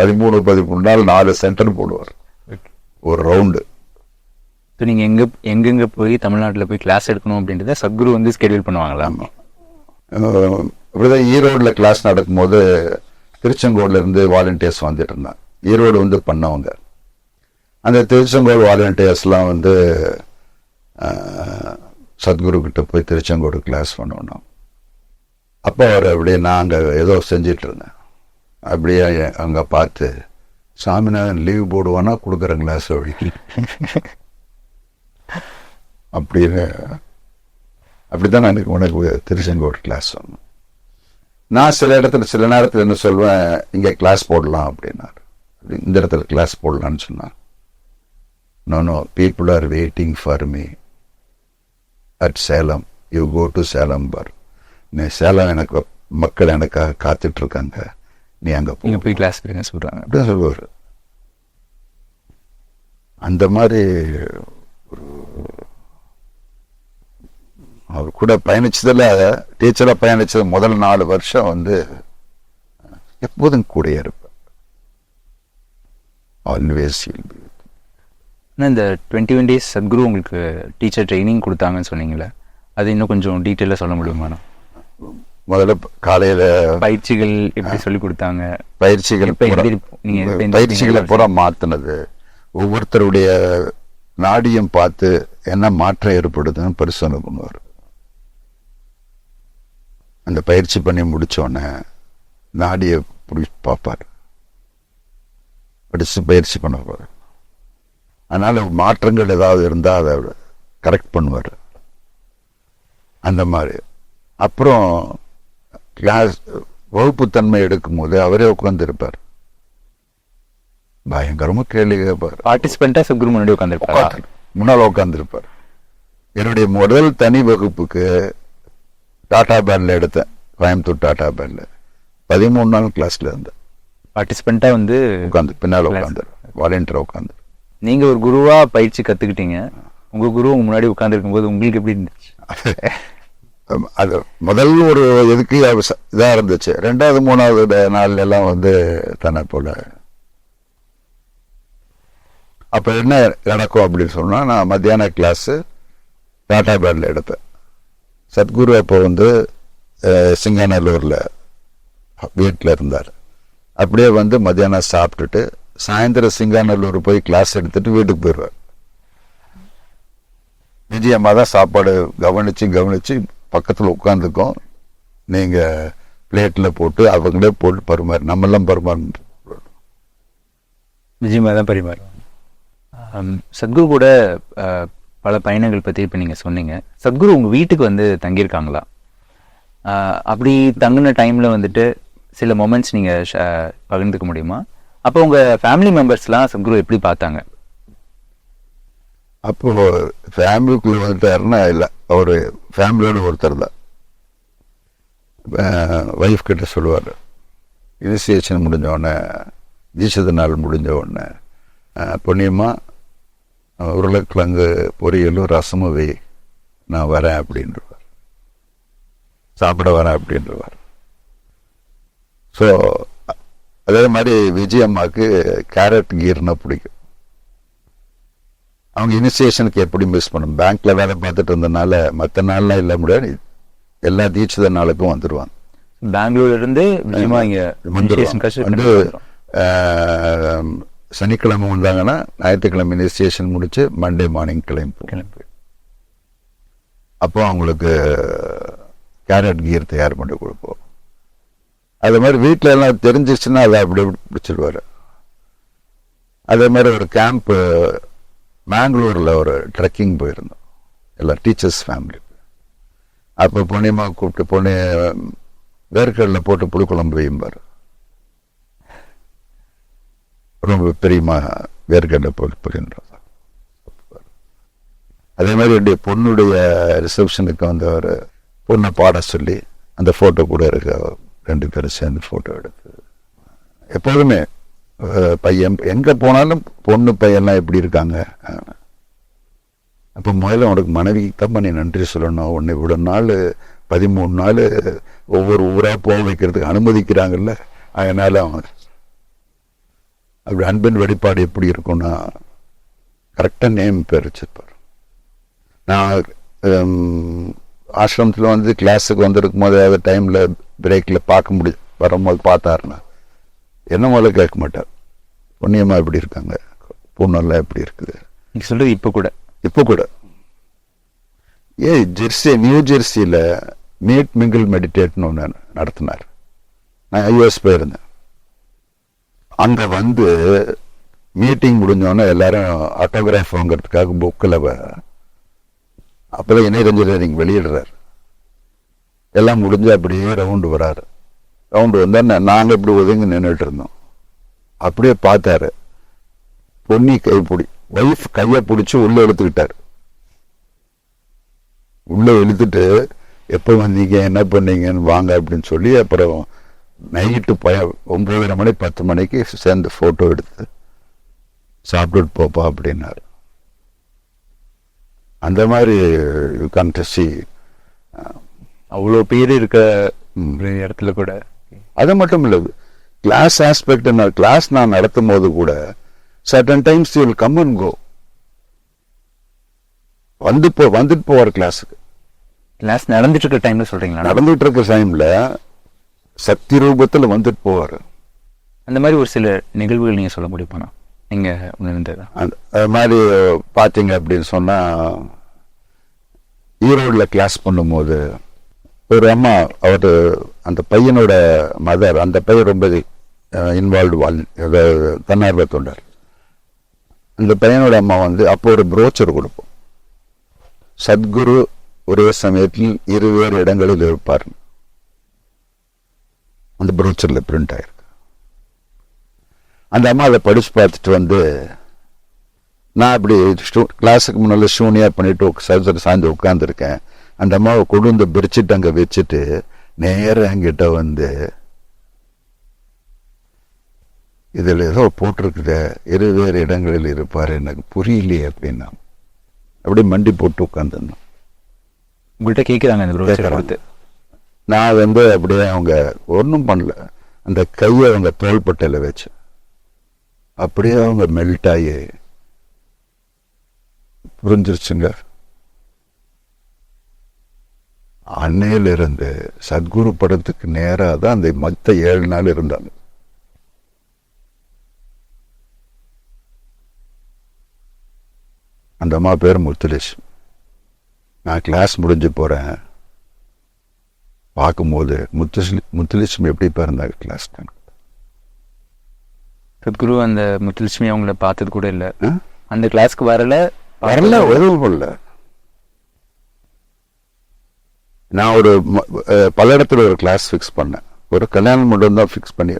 13 நாள் 4 சென்டர் போடுவார் ஒரு ரவுண்டு. ஸோ நீங்கள் எங்கெங்கே போய் தமிழ்நாட்டில் போய் கிளாஸ் எடுக்கணும் அப்படின்றத சத்குரு வந்து ஸ்கெடியூல் பண்ணுவாங்களா? இப்படிதான் ஈரோடில் கிளாஸ் நடக்கும்போது திருச்செங்கோடுல இருந்து வாலண்டியர்ஸ் வந்துட்டு இருந்தாங்க. ஈரோடு வந்து பண்ணவங்க. அந்த திருச்செங்கோடு வாலண்டியர்ஸ்லாம் வந்து சத்குரு கிட்ட போய் திருச்செங்கோடு கிளாஸ் பண்ணணும். அப்போ அவர் அப்படியே நான் அங்கே ஏதோ செஞ்சிட்டு இருந்தேன். அப்படியே அங்கே பார்த்து, சாமிநாதன் லீவ் போடுவானா கொடுக்குற கிளாஸ் வழிக்கு அப்படின்னு. அப்படித்தான் எனக்கு உனக்கு திருச்செங்கோடு கிளாஸ் சொன்னேன். நான் சில நேரத்தில் என்ன சொல்வேன், இங்கே கிளாஸ் போடலாம் அப்படின்னாரு. இந்த இடத்துல கிளாஸ் போடலான்னு சொன்னார். No people are waiting for me at Salem. You go to Salem பார். நீ சேலம் எனக்கு மக்கள் எனக்காக காத்துட்டு இருக்காங்க, நீ அங்கே போய் கிளாஸ் சொல்கிறாங்க அப்படிதான் சொல்லுவார். அந்த மாதிரி அவர் கூட பயணிச்சதில், டீச்சராக பயணிச்சது முதல் 4 வருஷம் வந்து எப்போதும் கூட இருப்பேன். Always will be. ஆனால் இந்த 21 days சத்குரு உங்களுக்கு டீச்சர் ட்ரைனிங் கொடுத்தாங்கன்னு சொன்னீங்களே, அது இன்னும் கொஞ்சம் டீட்டெயிலாக சொல்ல முடியுமா? முதல்ல காலையில் பயிற்சிகள் எப்படி சொல்லி கொடுத்தாங்க? பயிற்சிகளை பூரா மாற்றினது, ஒவ்வொருத்தருடைய நாடியும் பார்த்து என்ன மாற்றம் ஏற்படுதுன்னு பரிசோதனை பண்ணுவார். அந்த பயிற்சி பண்ணி முடித்தோடனே நாடியை பார்ப்பார், படித்து பயிற்சி பண்ணுவார். அதனால் மாற்றங்கள் ஏதாவது இருந்தால் அதை கரெக்ட் பண்ணுவார். அந்த மாதிரி. அப்புறம் கிளாஸ் வகுப்புத்தன்மை எடுக்கும்போது அவரே உட்காந்துருப்பார். பயங்கரமாக கேள்வி கேட்பார். பார்ட்டிசிபெண்ட்டாக சத்குரு முன்னாடி உட்காந்துருப்பார், முன்னால் உட்காந்துருப்பார். என்னுடைய முதல் தனி வகுப்புக்கு டாடா பேண்டில் எடுத்தேன், கோயம்புத்தூர் டாடா பேண்டில். 13 நாள் கிளாஸில் இருந்தேன். பார்ட்டிசிபெண்ட்டாக வந்து உட்காந்து பின்னால் உட்காந்து வாலண்டியராக உட்காந்து. நீங்கள் ஒரு குருவாக பயிற்சி கற்றுக்கிட்டீங்க. உங்கள் குரு உங்க முன்னாடி உட்காந்துருக்கும் போது உங்களுக்கு எப்படி இருந்துச்சு? அது முதல் ஒரு எதுக்கு இதாக இருந்துச்சு. 2வது 3வது நாள் எல்லாம் வந்து தன்னை போல. அப்போ என்ன நடக்கும் அப்படின்னு சொன்னால், நான் மத்தியான கிளாஸு டாடா பேண்டில் எடுப்பேன். சத்குரு அப்போ வந்து சிங்காநல்லூரில் வீட்டில் இருந்தார். அப்படியே வந்து மத்தியானம் சாப்பிட்டுட்டு சாயந்தரம் சிங்காநல்லூர் போய் கிளாஸ் எடுத்துட்டு வீட்டுக்கு போயிடுவார். விஜயம்மா தான் சாப்பாடு கவனித்து பக்கத்தில் உட்காந்துக்கும். நீங்கள் பிளேட்டில் போட்டு அவங்களே போட்டு பரிமாறு, நம்மெல்லாம் பரிமாறு. விஜயம்மா தான் பரிமாறு. சத்குரு கூட பல பயணங்கள் பற்றி இப்போ நீங்கள் சொன்னீங்க. சத்குரு உங்கள் வீட்டுக்கு வந்து தங்கியிருக்காங்களா? அப்படி தங்கின டைமில் வந்துட்டு சில மொமெண்ட்ஸ் நீங்கள் பகிர்ந்துக்க முடியுமா? அப்போ உங்கள் ஃபேமிலி மெம்பர்ஸ்லாம் சத்குரு எப்படி பார்த்தாங்க? அப்போ ஃபேமிலிக்குள்ள வந்துட்டாருன்னா இல்லை, அவர் ஃபேமிலியோட ஒருத்தர் தான். ஒய்ஃப் கிட்ட சொல்லுவார், இனிஷியேஷன் முடிஞ்ச உடனே, தீட்சத நாள் முடிஞ்ச உடனே, பொன்னியம்மா உருளைக்கிழங்கு பொரியலும் ரசமும் வை, நான் வரேன் அப்படின்றவார், சாப்பிட வரேன் அப்படின்றவார். ஸோ அதே மாதிரி விஜயம்மாவுக்கு கேரட் கீர்னா பிடிக்கும். அவங்க இனிஷியேஷனுக்கு எப்படி மிஸ் பண்ணும், பேங்க்ல வேலை பார்த்துட்டு இருந்தனால மற்ற நாள்லாம் இல்லை முடியாது, எல்லா தீட்சித நாளுக்கும் வந்துடுவாங்க. பெங்களூர்ல இருந்து வந்து சனிக்கிழமை வந்தாங்கன்னா ஞாயிற்றுக்கிழமை இனிஷியேஷன் முடிச்சு மண்டே மார்னிங் கிளம்பி அப்போ அவங்களுக்கு கேரட் கீர் தயார் பண்ணி கொடுப்போம். அது மாதிரி வீட்டில் எல்லாம் தெரிஞ்சிச்சுன்னா அதை அப்படி பிடிச்சிடுவார். அதே மாதிரி ஒரு கேம்ப் பெங்களூரில் ஒரு ட்ரெக்கிங் போயிருந்தோம், எல்லா டீச்சர்ஸ் ஃபேமிலி. அப்போ பொன்னியம்மா கூப்பிட்டு பொண்ணு வேர்க்கடலில் போட்டு புளிக்குழம்பு வையும்பார். ரொம்ப பெரியம்மா வேர்க்கடலை போட்டு புரியுன்றார். அதே மாதிரி என்னுடைய பொண்ணுடைய ரிசப்ஷனுக்கு வந்து அவர் பொண்ணை பாட சொல்லி அந்த ஃபோட்டோ கூட இருக்க 2 பேரும் சேர்ந்து ஃபோட்டோ எடுத்து எப்போதுமே பையன் எங்கே போனாலும் பொண்ணு பையன்லாம் எப்படி இருக்காங்க. அப்போ முதல்ல உனக்கு மனைவிக்கு தான் நீ நன்றி சொல்லணும். உன்னை இவ்வளோ நாள் 13 நாள் ஒவ்வொரு ஊராக போக வைக்கிறதுக்கு அனுமதிக்கிறாங்கல்ல. அதனால் அவங்க அப்படி அன்பின் வெளிப்பாடு எப்படி இருக்கும்னா கரெக்டாக நேம் பேர் வச்சிருப்பார். நான் ஆசிரமத்தில் வந்து கிளாஸுக்கு வந்திருக்கும் போது அந்த டைமில் பிரேக்கில் பார்க்க வரும்போது பார்த்தாருன்னா என்ன முதல்ல கேட்க மாட்டார். பொன்னியம்மா எப்படி இருக்காங்க, பொண்ணெல்லாம் எப்படி இருக்குது. நீங்கள் சொல்கிறது இப்போ கூட நியூ ஜெர்சியில் மீட் மிங்கிள் மெடிடேட்னு ஒன்று நடத்தினார். நான் யூஎஸ் போயிருந்தேன். அங்கே வந்து மீட்டிங் முடிஞ்சோன்னே எல்லாரும் ஆட்டோகிராஃப் வாங்கிறதுக்காக புக்கில் அப்போதான் இணையறிஞர் வெளியிடுறாரு. எல்லாம் முடிஞ்சு அப்படியே ரவுண்டு வராரு. ரவுண்டு வந்தால் நாங்கள் இப்படி ஒதுங்கி நின்றுட்டு இருந்தோம். அப்படியே பார்த்தாரு. பொன்னி ஒய்ஃப் கையை பிடிச்சி உள்ளே இழுத்துக்கிட்டார். உள்ளே இழுத்துட்டு எப்போ வந்தீங்க, என்ன பண்ணீங்கன்னு வாங்க அப்படின்னு சொல்லி அப்புறம் நைட்டு 9:30 மணி 10 மணிக்கு சேர்ந்து ஃபோட்டோ எடுத்து சாப்பிட்டுட்டு போப்பா அப்படின்னாரு. அந்த மாதிரி யூ கேன் சி அவ்வளோ பேர் இருக்க இடத்துல கூட. அது மட்டும் இல்லை, கிளாஸ் ஆஸ்பெக்ட். கிளாஸ் நான் நடத்தும் போது கூட certain times you will come and go. வந்துட்டு போவார் கிளாஸுக்கு. கிளாஸ் நடந்துட்டு இருக்க டைம்ல சொல்றீங்களா? நடந்துட்டு இருக்க டைம்ல சக்தி ரூபத்தில் வந்துட்டு போவார். அந்த மாதிரி ஒரு சில நிகழ்வுகள் நீங்க சொல்ல முடியுமா? நீங்க உணர்ந்தது அது மாதிரி பார்த்தீங்க அப்படின்னு சொன்னா, ஈரோடுல கிளாஸ் பண்ணும்போது ஒரு அம்மா, அவர் அந்த பையனோட மதர், அந்த பையன் ரொம்ப இன்வால்வ்டு தன்னார்வ தொண்டர். அந்த பையனோட அம்மா வந்து அப்போ ஒரு புரோச்சர் கொடுப்போம். சத்குரு ஒரே சமயத்தில் 2 இடங்களில் இருப்பார். அந்த புரோச்சர்ல பிரிண்ட் ஆயிருக்கு. அந்த அம்மா அதை படிச்சு பார்த்துட்டு வந்து, நான் அப்படி கிளாஸுக்கு முன்னால ஷூனியா பண்ணிட்டு சாய்ந்து உட்காந்துருக்கேன். அந்த அம்மாவை கொண்டு வந்து பிரிச்சுட்டு அங்கே வச்சுட்டு நேரம் என்கிட்ட வந்து, இதில் ஏதோ போட்டிருக்குத 2 இடங்களில் இருப்பார், எனக்கு புரியலையே அப்படின்னா. அப்படி மண்டி போட்டு உட்காந்துருந்தோம். உங்கள்கிட்ட கேட்குறாங்க. நான் வந்து அப்படியே அவங்க ஒன்றும் பண்ணல, அந்த கையை அவங்க தோள்பட்டையில் வச்சு அப்படியே அவங்க மெல்ட் ஆகி புரிஞ்சிருச்சுங்க. அன்னையிலிருந்து சத்குரு படத்துக்கு நேராக தான் அந்த மற்ற 7 நாள் இருந்தாங்க. அந்த அம்மா பேர் முத்துலட்சுமி. நான் கிளாஸ் முடிஞ்சு போறேன், பார்க்கும்போது முத்துலட்சுமி எப்படி பிறந்தாங்க கிளாஸ். சத்குரு அந்த முத்துலட்சுமி அவங்கள பார்த்தது கூட இல்லை, அந்த கிளாஸ்க்கு வரல எதுவும் பண்ணல. நான் ஒரு பல இடத்துல ஒரு கிளாஸ் ஃபிக்ஸ் பண்ணேன். ஒரு கல்யாண மண்டபம் தான் ஃபிக்ஸ் பண்ணி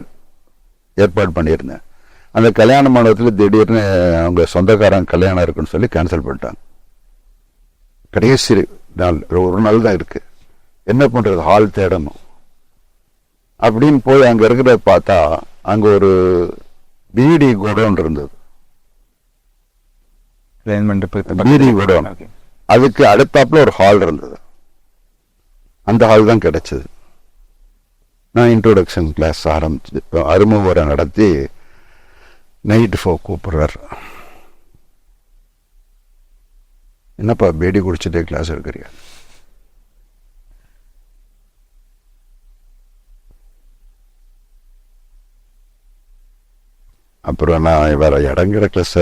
ஏற்பாடு பண்ணியிருந்தேன். அந்த கல்யாண மண்டபத்தில் திடீர்னு அவங்க சொந்தக்காரங்க கல்யாணம் இருக்குன்னு சொல்லி கேன்சல் பண்ணிட்டாங்க. கடைசி நாள், ஒரு நாள் தான் இருக்கு, என்ன பண்றது, ஹால் தேடணும் அப்படின்னு போய் அங்க இருக்கிறத பார்த்தா அங்க ஒரு பீடி கோடவுன் இருந்தது. பீடி கோடவுன், அதுக்கு அடுத்தாப்புல ஒரு ஹால் இருந்தது. அந்த ஹால் தான் கிடைச்சது. நான் இன்ட்ரோடக்ஷன் கிளாஸ் ஆரம்பிச்சு அறிமுக நடத்தி நைட்டு கூப்பிடுறாரு. என்னப்பா பேடி குடிச்சிட்டே கிளாஸ் எடுக்கிறியா? அப்புறம் நான் வேற இடங்கிற கிளாஸ்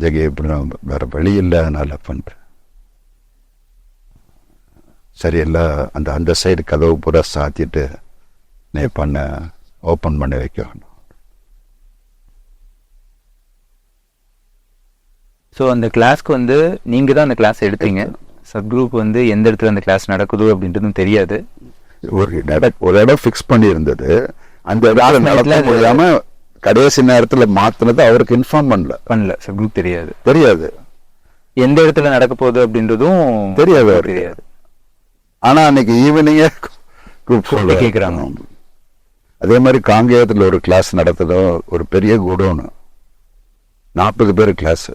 ஜெகி எப்படி வேற வழி இல்லை, அதனால பண்றேன். சரி, எல்லாம் அந்த சைடு கதவு பூரா சாத்திட்டு ஓப்பன் பண்ண வைக்கணும். ஸோ அந்த கிளாஸ்க்கு வந்து நீங்க தான் அந்த கிளாஸ் எடுத்தீங்க. சத்குரூப் வந்து எந்த இடத்துல அந்த கிளாஸ் நடக்குதோ அப்படின்றதும் தெரியாது. ஒரு இடம் ஃபிக்ஸ் பண்ணி இருந்தது. அந்த இடத்துல நடத்த முடியாம கடைசி நேரத்துல மாத்தினது அவருக்கு இன்ஃபார்ம் பண்ணல. சத்குரூப் தெரியாது எந்த இடத்துல நடக்க போகுது அப்படின்றதும் தெரியாது. ஆனா அன்னைக்கு ஈவினிங்கே கேட்குறாங்க. அதே மாதிரி காங்கேயத்தில் ஒரு கிளாஸ் நடத்துகிறோம், ஒரு பெரிய குடோனு, 40 பேர் கிளாஸ்.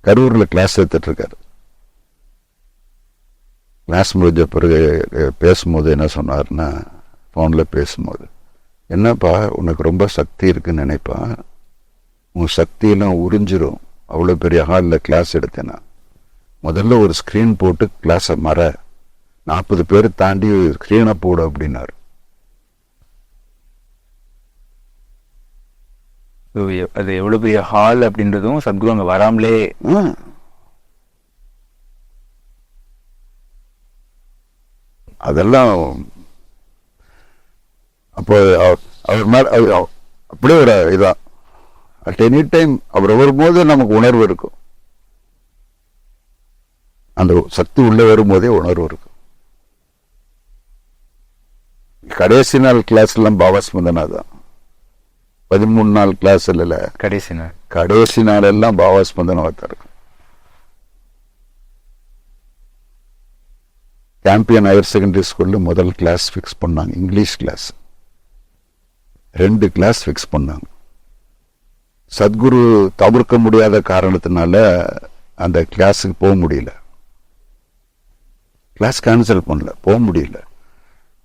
கரூரில் கிளாஸ் எடுத்துட்டு இருக்காரு. கிளாஸ் முடிஞ்ச பிறகு பேசும்போது என்ன சொன்னார்னா, ஃபோனில் பேசும்போது, என்னப்பா உனக்கு ரொம்ப சக்தி இருக்குன்னு நினைப்பா, உன் சக்தியெல்லாம் உறிஞ்சிரும். அவ்வளோ பெரிய ஹாலில் கிளாஸ் எடுத்தேன்னா முதல்ல ஒரு ஸ்க்ரீன் போட்டு கிளாஸை 40 பேர் தாண்டி ஸ்க்ரீனை போடு அப்படின்னாரு. அது எவ்வளவு பெரிய ஹால் அப்படின்றதும் சத்குரு அங்க வராமலே அதெல்லாம் அப்போ அவர் மேல அப்படியே ஒரு இதான். அட் எனி டைம் அவர் வரும்போது நமக்கு உணர்வு இருக்கும். அந்த சக்தி உள்ள வரும்போதே உணர்வு இருக்கும். கடைசி நாள் கிளாஸ் எல்லாம் பாவாஸ்மந்தனா தான். 13 நாள் கிளாஸ் இல்ல, கடைசி நாள் எல்லாம் பாவாஸ்மந்தனா தான் இருக்கும். சாம்பியன் ஹையர் செகண்டரி ஸ்கூல்ல முதல் கிளாஸ் ஃபிக்ஸ் பண்ணாங்க, இங்கிலீஷ் கிளாஸ். 2 கிளாஸ் ஃபிக்ஸ் பண்ணாங்க. சத்குரு தவிர்க்க முடியாத காரணத்தினால அந்த கிளாஸுக்கு போக முடியல. கிளாஸ் கேன்சல் பண்ணல, போக முடியல.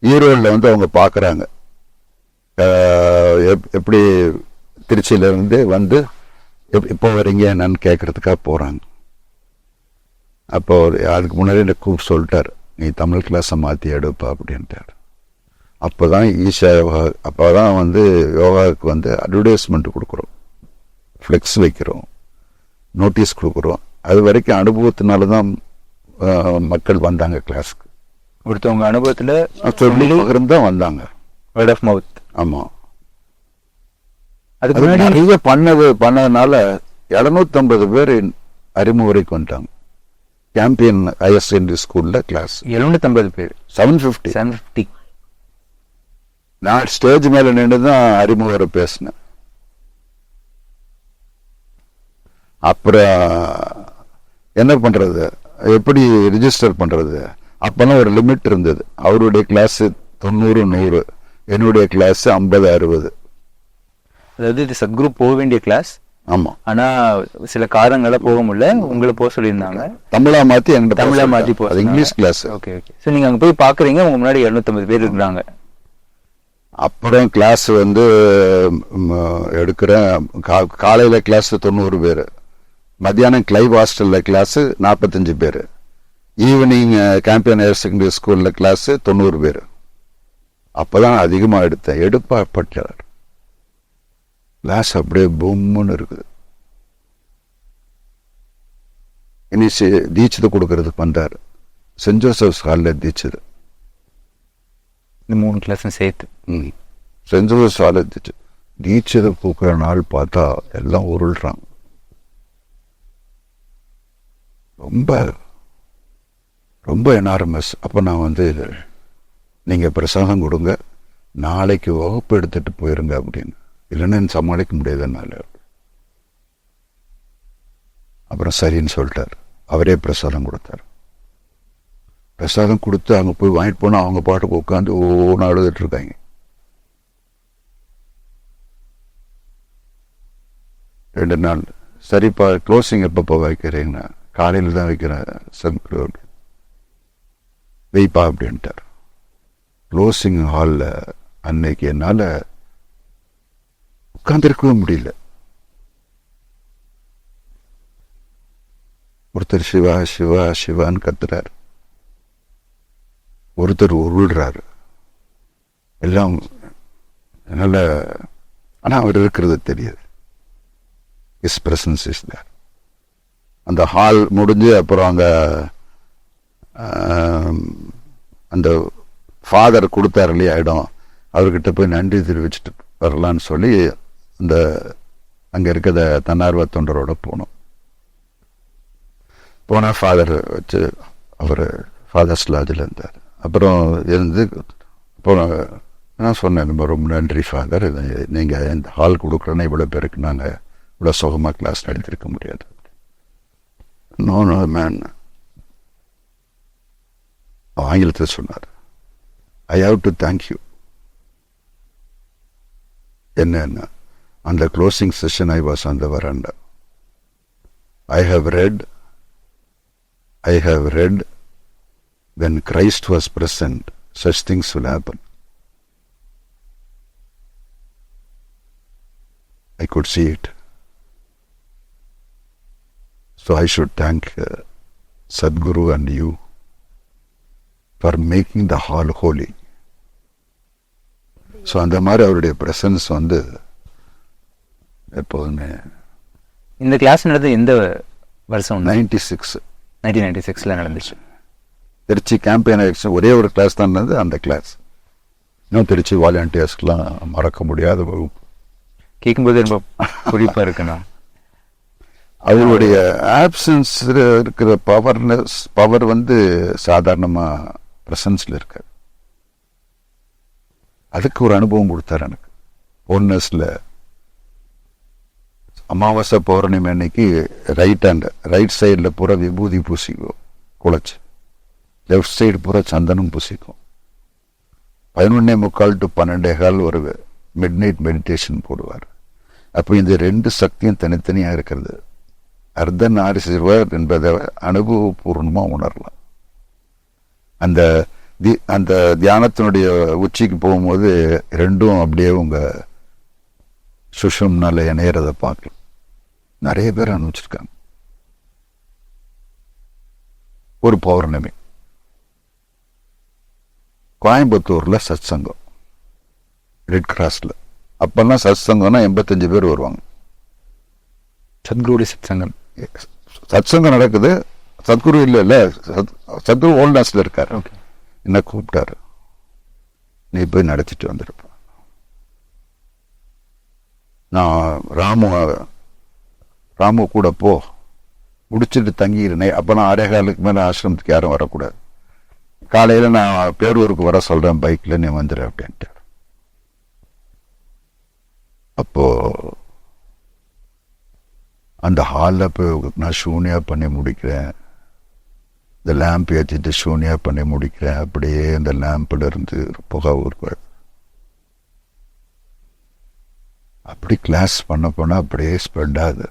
ஈரோடில் வந்து அவங்க பார்க்குறாங்க, எப்படி திருச்சியிலேருந்து வந்து எப்போ வரீங்க என்னன்னு கேட்கறதுக்காக போகிறாங்க. அப்போ அதுக்கு முன்னாடி எனக்கு கூப்பிட்டு சொல்லிட்டார், நீ தமிழ் கிளாஸை மாற்றி எடுப்பா அப்படின்ட்டார். அப்போ தான் ஈஷா யோகா, அப்போ தான் வந்து யோகாவுக்கு வந்து அட்வர்டைஸ்மெண்ட் கொடுக்குறோம், ஃப்ளெக்ஸ் வைக்கிறோம், நோட்டீஸ் கொடுக்குறோம். அது வரைக்கும் அனுபவத்தினால தான் மக்கள் வந்தாங்க கிளாஸ்க்கு. ஒருத்தவங்க அனுபவத்தில் தான் வந்தாங்க, வேர்ட் ஆஃப் மவுத். ஆமாம். அதுக்கு முன்னாடி நிறைய பண்ணதுனால 750 பேர் அறிமுக வரைக்கும் வந்துட்டாங்க. சாம்பியன் ஹையர் செகண்டரி ஸ்கூல்ல கிளாஸ் 750 பேர், 750. நான் ஸ்டேஜ் மேல நின்று தான் அறிமுக பேசினேன். அப்புறம் என்ன பண்றது, எப்படி ரிஜிஸ்டர் பண்றது? அப்பெல்லாம் ஒரு லிமிட் இருந்தது. அவருடைய கிளாஸ் 90, 100, என்னுடைய கிளாஸ் 50, 60. அதாவது இது சத்குரு போக வேண்டிய கிளாஸ். ஆமா. ஆனா சில காரணங்கள போக முடியல, உங்களை போக சொல்லியிருந்தாங்க. தமிழா மாத்தி போ, அது English class. Okay okay. So நீங்க அங்க போய் பாக்குறீங்க, உங்க முன்னாடி 750 பேர் இருக்கிறாங்க. அப்புறம் கிளாஸ் வந்து எடுக்கிறேன். காலையில கிளாஸ் 90 பேர், மத்தியானம் கிளைவ் ஹாஸ்டல்ல கிளாஸ் 45 பேர், ஈவினிங் சாம்பியன் ஹையர் செகண்டரி ஸ்கூல்ல கிளாஸ் 90 பேர். அப்பதான் அதிகமா எடுத்தேன். எடுப்பாப்பட்டார் கிளாஸ் அப்படியே பொம்முன்னு இருக்குது. இனி தீட்சித கொடுக்கறதுக்கு வந்தார். சென்ட் ஜோசப்ஸ் ஹாலில் தீட்சிது, இந்த 3 கிளாஸும் சேர்த்து. சென்ட் ஜோசப்ஸ் ஹாலில் தீட்சித கொடுக்குற நாள் பார்த்தா எல்லாம் உருள்றாங்க. ரொம்ப ரொம்ப எனார்மஸ். அப்போ நான் வந்து, நீங்கள் பிரசாதம் கொடுங்க, நாளைக்கு வகுப்பு எடுத்துட்டு போயிருங்க அப்படின்னு, இல்லைன்னா சமாளிக்க முடியாதுனால. அப்புறம் சரின்னு சொல்லிட்டார். அவரே பிரசாதம் கொடுத்தார். பிரசாதம் கொடுத்து அங்கே போய் வாங்கிட்டு போனால் அவங்க பாட்டுக்கு உட்காந்து ஒவ்வொன்று அழுதுட்டு இருக்காங்க. ரெண்டு நாள் சரிப்பா, க்ளோசிங் எப்பப்போ வைக்கிறீங்கன்னா, காலையில் தான் வைக்கிறேன் சத்குரு, வெய்ப்பா அப்படின்ட்டார். க்ளோசிங் ஹாலில் அன்னைக்கு என்னால் உட்காந்துருக்கவே முடியல. ஒருத்தர் சிவா சிவா சிவான்னு கத்துறாரு, ஒருத்தர் உருள்றாரு. எல்லாம் என்னால், ஆனால் அவர் இருக்கிறது தெரியுது. Is presence is there. அந்த ஹால் முடிஞ்சு அப்புறம் அங்கே அந்த ஃபாதர் கொடுத்தார் இல்லையா இடம், அவர்கிட்ட போய் நன்றி தெரிவிச்சுட்டு வரலான்னு சொல்லி அந்த அங்கே இருக்கிற தன்னார்வ தொண்டரோட போனோம். போனால் ஃபாதர் வச்சு, அவர் ஃபாதர்ஸ் லாட்ஜில் இருந்தார். அப்புறம் இருந்து அப்புறம் நான் சொன்னேன், ரொம்ப நன்றி ஃபாதர், நீங்கள் இந்த ஹால் கொடுக்குறேன்னா இவ்வளோ பேருக்கு நாங்கள் இவ்வளோ சுகமாக கிளாஸ் நடத்திருக்க முடியாது. நோ நோ மேன், ஆங்கிலத்தில் சொன்னார், I have to thank you. என்னன்னா on the closing session I was on the veranda. I have read when Christ was present, such things will happen. I could see it. So I should thank Sadhguru and you for making the hall holy. So அந்த மாதிரி அவருடைய பிரசன்ஸ் வந்து எப்போதுமே. இந்த கிளாஸ் நடந்தது எந்த வருஷம்? 96 1996 நடந்துச்சு. திருச்சி கேம்பெயின் எலெக்ஷன் ஒரே ஒரு கிளாஸ் தான் இருந்தது. அந்த கிளாஸ் இன்னும் திருச்சி வாலண்டியர்ஸ்க்கெலாம் மறக்க முடியாத வகுப்பு. கேட்கும்போது ரொம்ப குறிப்பாக இருக்குண்ணா. அவருடைய ஆப்சன்ஸ் இருக்கிற பவர் வந்து சாதாரணமாக ப்ரெசன்ஸில் இருக்காது. அதுக்கு ஒரு அனுபவம் கொடுத்தாரு எனக்கு. ஒன்னஸில் அமாவாசை பௌர்ணமி அன்னைக்கு ரைட் சைடில் பூரா விபூதி பூசிக்கும் குழைச்சி, லெஃப்ட் சைடு பூரா சந்தனம் பூசிக்கும். 11:45 to 12:15 ஒரு மிட் நைட் மெடிடேஷன் போடுவார். அப்போ இந்த ரெண்டு சக்தியும் தனித்தனியாக இருக்கிறது அர்த்தநாரீஸ்வரர் என்பதை அனுபவபூர்வமாக உணரலாம். அந்த தியானத்தினுடைய உச்சிக்கு போகும்போது ரெண்டும் அப்படியே உங்கள் சுஷும்னால இணையறதை பார்க்கலாம். நிறைய பேர் அனுப்பிச்சிருக்காங்க. ஒரு பௌர்ணமி கோயம்புத்தூர்ல சத் சங்கம், ரெட் கிராஸ்ல. அப்பெல்லாம் சத் சங்கம்னா 85 பேர் வருவாங்க. சத்குருடைய சத் சங்கம் நடக்குது. சத்குரு இல்ல சத்குரு ஓல்டாஸ்ல இருக்காரு. என்ன கூப்பிட்டாரு, நீ போய் நடத்திட்டு வந்திருப்ப. நான் ராமு கூட போ, முடிச்சுட்டு தங்கியிருந்தேன். அப்போலாம் 6:15 மேலே ஆசிரமத்துக்கு யாரும் வரக்கூடாது. காலையில் நான் பேரூருக்கு வர சொல்கிறேன் பைக்கில், நீ வந்துடு அப்படின்ட்டு. அப்போ அந்த ஹாலில் போய் நான் ஷூனியா பண்ணி முடிக்கிறேன். இந்த லேம்ப் ஏற்றிட்டு ஷூனியா பண்ணி முடிக்கிறேன். அப்படியே அந்த லேம்பில் இருந்து புகை ஊருக்கு அப்படி கிளாஸ் பண்ண போனால் அப்படியே ஸ்ப்ரெட் ஆகுது.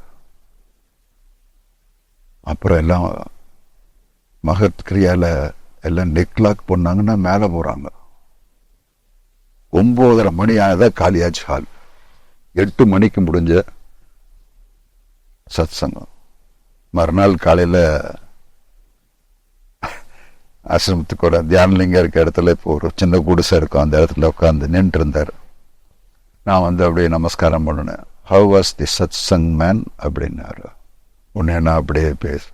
அப்புறம் எல்லாம் மகத் கிரியால எல்லாம் நெக்லாக் பண்ணாங்கன்னா மேலே போகிறாங்க. 9:30 மணி ஆனதான் காலியாச்சு ஹால். 8 மணிக்கு முடிஞ்ச சத் சங்கம். மறுநாள் காலையில் ஆசிரமத்துக்கூட தியானலிங்கம் இருக்க இடத்துல இப்போ ஒரு சின்ன குடிசை இருக்கும், அந்த இடத்துல உட்காந்து நின்று இருந்தார். நான் வந்து அப்படியே நமஸ்காரம் பண்ணினேன். ஹவ் வாஸ் தி சத் சங் மேன் அப்படின்னாரு. உடனே நான் அப்படியே பேசு,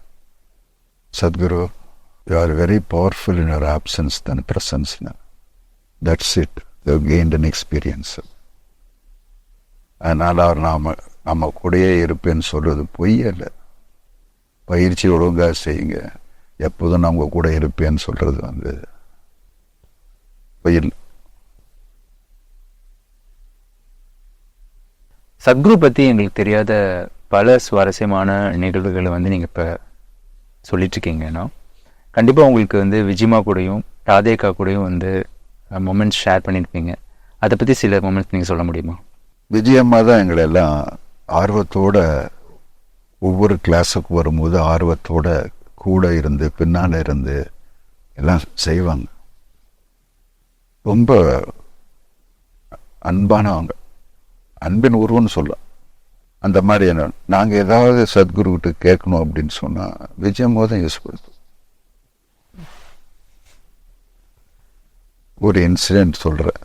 Sadhguru you are very powerful in your absence than presence. That's it, you gained an experience. அதனால் அவர் நம்ம கூடயே இருப்பேன்னு சொல்றது பொய்யல்ல. பயிற்சி ஒழுங்காக செய்யுங்க, எப்போதும் நான் உங்க கூட இருப்பேன்னு சொல்றது வந்து பொய்யில். சத்குரு பற்றி எங்களுக்கு தெரியாத பல சுவாரஸ்யமான நிகழ்வுகளை வந்து நீங்கள் இப்போ சொல்லிட்டுருக்கீங்கன்னா, கண்டிப்பாக உங்களுக்கு வந்து விஜிமா கூடயும் ராதேகா கூடயும் வந்து மொமெண்ட்ஸ் ஷேர் பண்ணியிருப்பீங்க. அதை பற்றி சில மொமெண்ட்ஸ் நீங்கள் சொல்ல முடியுமா? விஜயம்மா தான் எங்களை எல்லாம் ஆர்வத்தோட ஒவ்வொரு கிளாஸுக்கு வரும்போது ஆர்வத்தோட கூட இருந்து பின்னால் இருந்து எல்லாம் செய்வாங்க. ரொம்ப அன்பானவங்க, அன்பின் உருவம்னு சொல்லலாம். அந்த மாதிரி என்ன நாங்கள் ஏதாவது சத்குருக்கிட்ட கேட்கணும் அப்படின்னு சொன்னால் விஜயம்மா தான் யூஸ் பண்ணுது. ஒரு இன்சிடென்ட் சொல்கிறேன்.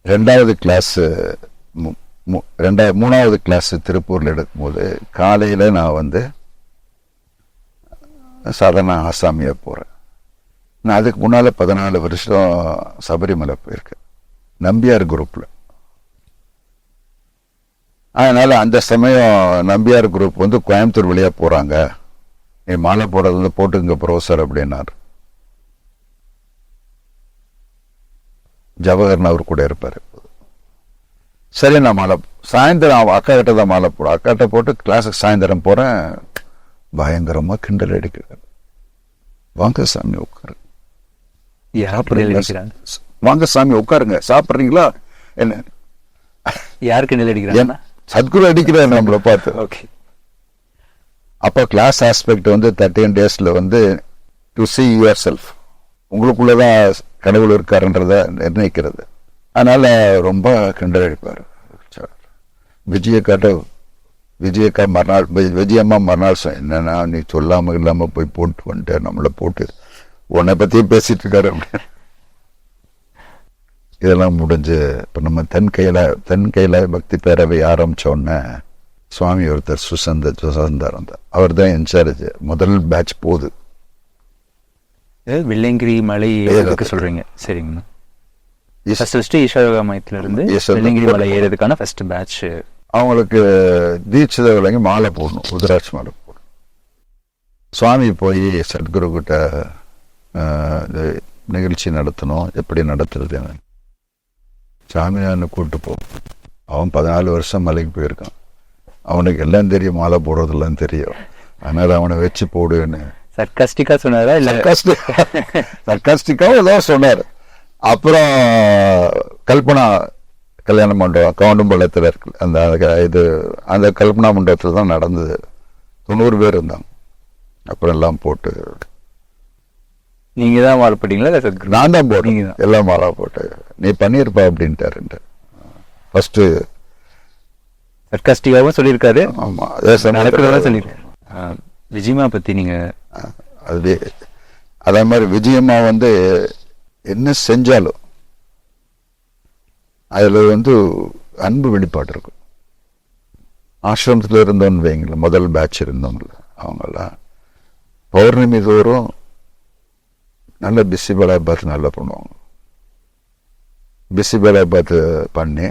2வது கிளாஸு 3வது கிளாஸு திருப்பூரில் எடுக்கும்போது காலையில் நான் வந்து சாதாரண ஆசாமியாக போகிறேன். நான் அதுக்கு முன்னால் 14 வருஷம் சபரிமலை போயிருக்கேன் நம்பியார் குரூப்பில். அதனால் அந்த சமயம் நம்பியார் குரூப் வந்து கோயம்புத்தூர் வழியாக போகிறாங்க, நீ மாலை போடுறது வந்து போட்டுங்க ப்ரொஃபஸர் அப்படின்னாரு. ஜவஹர்னு அவர் கூட இருப்பார். சரி, நான் மாலை சாயந்தரம் அக்கா கிட்ட தான் மாலை போடும். அக்காட்ட போட்டு கிளாஸுக்கு சாயந்தரம் போகிறேன். பயங்கரமாக கிண்டல் அடிக்கிறார். வாங்க சாமி உட்காரு, யாருக்கு நிழல் அடிக்கிறாங்க? வாங்க சாமி உட்காருங்க, சாப்பிட்றீங்களா என்ன? யாருக்கு நிழல் அடிக்கிறாங்க? சத்குரு அடிக்கிறார் நம்மளை பார்த்து. ஓகே. அப்போ கிளாஸ் ஆஸ்பெக்ட் வந்து 13 daysல வந்து டு see yourself, உங்களுக்குள்ளதான் கடவுள் இருக்காருன்றத நிர்ணயிக்கிறது. அதனால ரொம்ப கிண்டல் அடிப்பார். விஜயக்கா மறுநாள் விஜயம்மா மறுநாள் என்னன்னா நீ சொல்லாம இல்லாம போய் போட்டு வந்துட்டு நம்மளை போட்டு உன்னை பத்தியே பேசிட்டு இருக்காரு அப்படின்னு. இதெல்லாம் முடிஞ்சு இப்போ நம்ம தென் கையில பக்தி பேரவை ஆரம்பிச்சோடனே சுவாமி ஒருத்தர் சுசந்தாரம் தான், அவர் தான் இன்சார்ஜ். முதல் பேட்ச் போகுது. வெள்ளையங்கிரி மலை ஏறதுக்கு சொல்றீங்க? சரிங்கண்ணா. ஈஷா மையத்துல இருந்து வெள்ளையங்கிரி மலை ஏறதுக்கான ஃபர்ஸ்ட் பேட்ச். அவங்களுக்கு தீட்சித விலங்கி மாலை போடணும், ருத்ராட்சி மாலை போடணும். சுவாமி போய் சத்குரு கிட்ட நிகழ்ச்சி நடத்தணும், எப்படி நடத்துறது. சாமியான்னு கூப்பிட்டு போ. அவன் 14 வருஷம் மலைக்கு போயிருக்கான், அவனுக்கு எல்லாம் தெரியும், மாலை போடுறதெல்லாம் தெரியும். அதனால அவனை வச்சு போடுன்னு சர்க்காஸ்டிக்கா சொன்னாரா? இல்ல சர்க்காஸ்டிக்காவும் ஏதோ சொன்னார். அப்புறம் கல்பனா கல்யாண மண்டபம் கவுண்டம்பாளையத்தில் இருக்கு, அந்த கல்பனா மண்டபத்தில் தான் நடந்தது. 90 பேர் இருந்தாங்க. அப்புறம் எல்லாம் போட்டு நீங்க தான் மாலை போட்டீங்களா? நான் தான் போட்டேன், எல்லாம் மாலா போட்டு. நீ பண்ணியிருப்பா அப்படின்ட்டாரு. ஃபர்ஸ்ட் சர்க்காஸ்டிக்காவும் சொல்லியிருக்காரு. ஆமா, நடக்கிறதா சொல்லியிருக்காரு. விஜயம்மா பத்தி நீங்க அதே மாதிரி விஜயம்மா வந்து என்ன செஞ்சாலும் அதுல வந்து அன்பு வெளிப்பாடு இருக்கும். ஆசிரமத்தில் இருந்தோன்னு வைங்களேன், முதல் பேட்ச் இருந்தவங்கள அவங்கெல்லாம் பௌர்ணமி தோறும் நல்ல பிஸி வேலையை பார்த்து நல்லா பண்ணுவாங்க. பிஸி வேலையை பார்த்து பண்ணி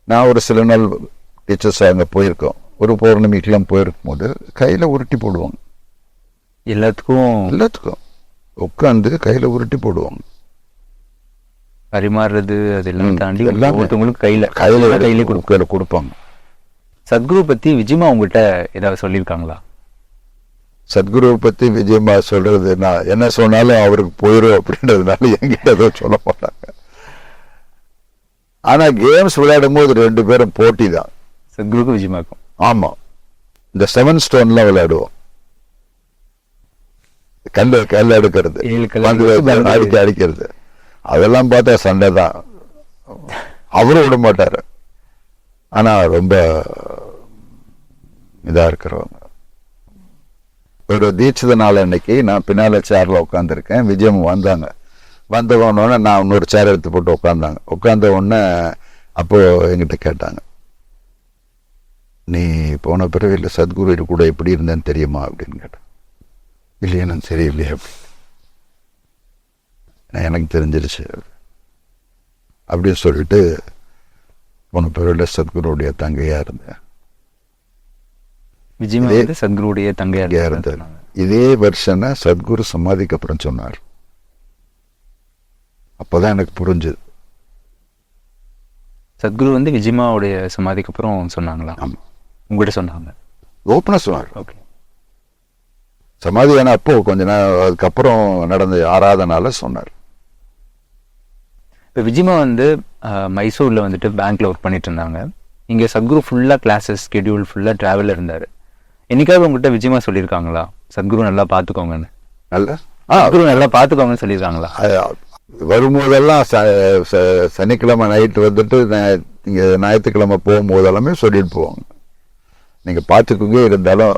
நான் ஒரு சில நாள் டீச்சர்ஸ் அங்கே போயிருக்கோம். ஒரு பௌர்ணமிக்கெல்லாம் போயிருக்கும் போது கையில் உருட்டி போடுவாங்க. எல்லாத்துக்கும் உட்காந்து கையில் உருட்டி போடுவாங்க. பரிமாறுறது அதெல்லாம் தாண்டி ஒருத்தவங்களுக்கு கையில கொடுப்பாங்க. சத்குரு பத்தி விஜயம்மா உங்ககிட்ட ஏதாவது சொல்லியிருக்காங்களா? சத்குருவை பத்தி விஜயம்மா சொல்றது, நான் என்ன சொன்னாலும் அவருக்கு போயிடும் அப்படின்றதுனால என்கிட்ட எதுவும் சொல்ல மாட்டாங்க. ஆனா கேம்ஸ் விளையாடும் போது 2 பேரும் போட்டி தான், சத்குருக்கு விஜயம்மாக்கும். ஆமா, இந்த 7 ஸ்டோன்லாம் விளையாடுவோம். கல்ல எடுக்கிறது, அடிக்கிறது, அதெல்லாம் பார்த்தா சண்டை தான். அவரும் விட மாட்டாரு. ஆனா ரொம்ப இதா இருக்கிறவங்க. ஒரு தீட்சித நாள் அன்னைக்கு நான் பின்னால சேர்ல உட்காந்துருக்கேன். விஜயம் வந்தாங்க. வந்தவொடனே நான் இன்னொரு சேர் எடுத்து போட்டு உட்காந்த உடனே அப்போ என்கிட்ட கேட்டாங்க, நீ போன பிறகு சத்குரு கூட எப்படி இருந்தேன்னு தெரியுமா அப்படின்னு கேட்டேன். இல்லையே, நான் சரியில்லையே அப்படின்னு. எனக்கு தெரிஞ்சிருச்சு அப்படின்னு சொல்லிட்டு போன பிறகு சத்குருடைய தங்கையா இருந்தேன். விஜயம்மா சத்குருடைய தங்கையா இருந்தேன். இதே வருஷம் சத்குரு சமாதிக்கு அப்புறம் சொன்னார். அப்பதான் எனக்கு புரிஞ்சுது. சத்குரு விஜயம்மாவுடைய சமாதிக்கு அப்புறம் சொன்னாங்களா? ஆமா, உங்ககிட்ட சொன்னாங்க. ஓப்பனா சொன்னார். ஓகே. சமாதி ஆனா அப்போ கொஞ்ச நாள் அதுக்கப்புறம் நடந்த ஆராதனால சொன்னார். இப்போ விஜயம்மா மைசூர்ல பேங்க்ல ஒர்க் பண்ணிட்டு இருந்தாங்க. இங்க சத்குரு ஃபுல்லா கிளாஸஸ் ஸ்கெடியூல் ஃபுல்லா டிராவல் இருந்தாரு. என்னைக்காவது உங்ககிட்ட விஜயம்மா சொல்லியிருக்காங்களா சத்குரு நல்லா பாத்துக்கோங்கன்னு? சத்குரு நல்லா பாத்துக்கோங்கன்னு சொல்லியிருக்காங்களா? வரும்போதெல்லாம் சனிக்கிழமை நைட்டு இங்க ஞாயிற்றுக்கிழமை போகும்போதெல்லாமே சொல்லிட்டு போவாங்க, நீங்க பாத்துக்கோங்க, இருந்தாலும்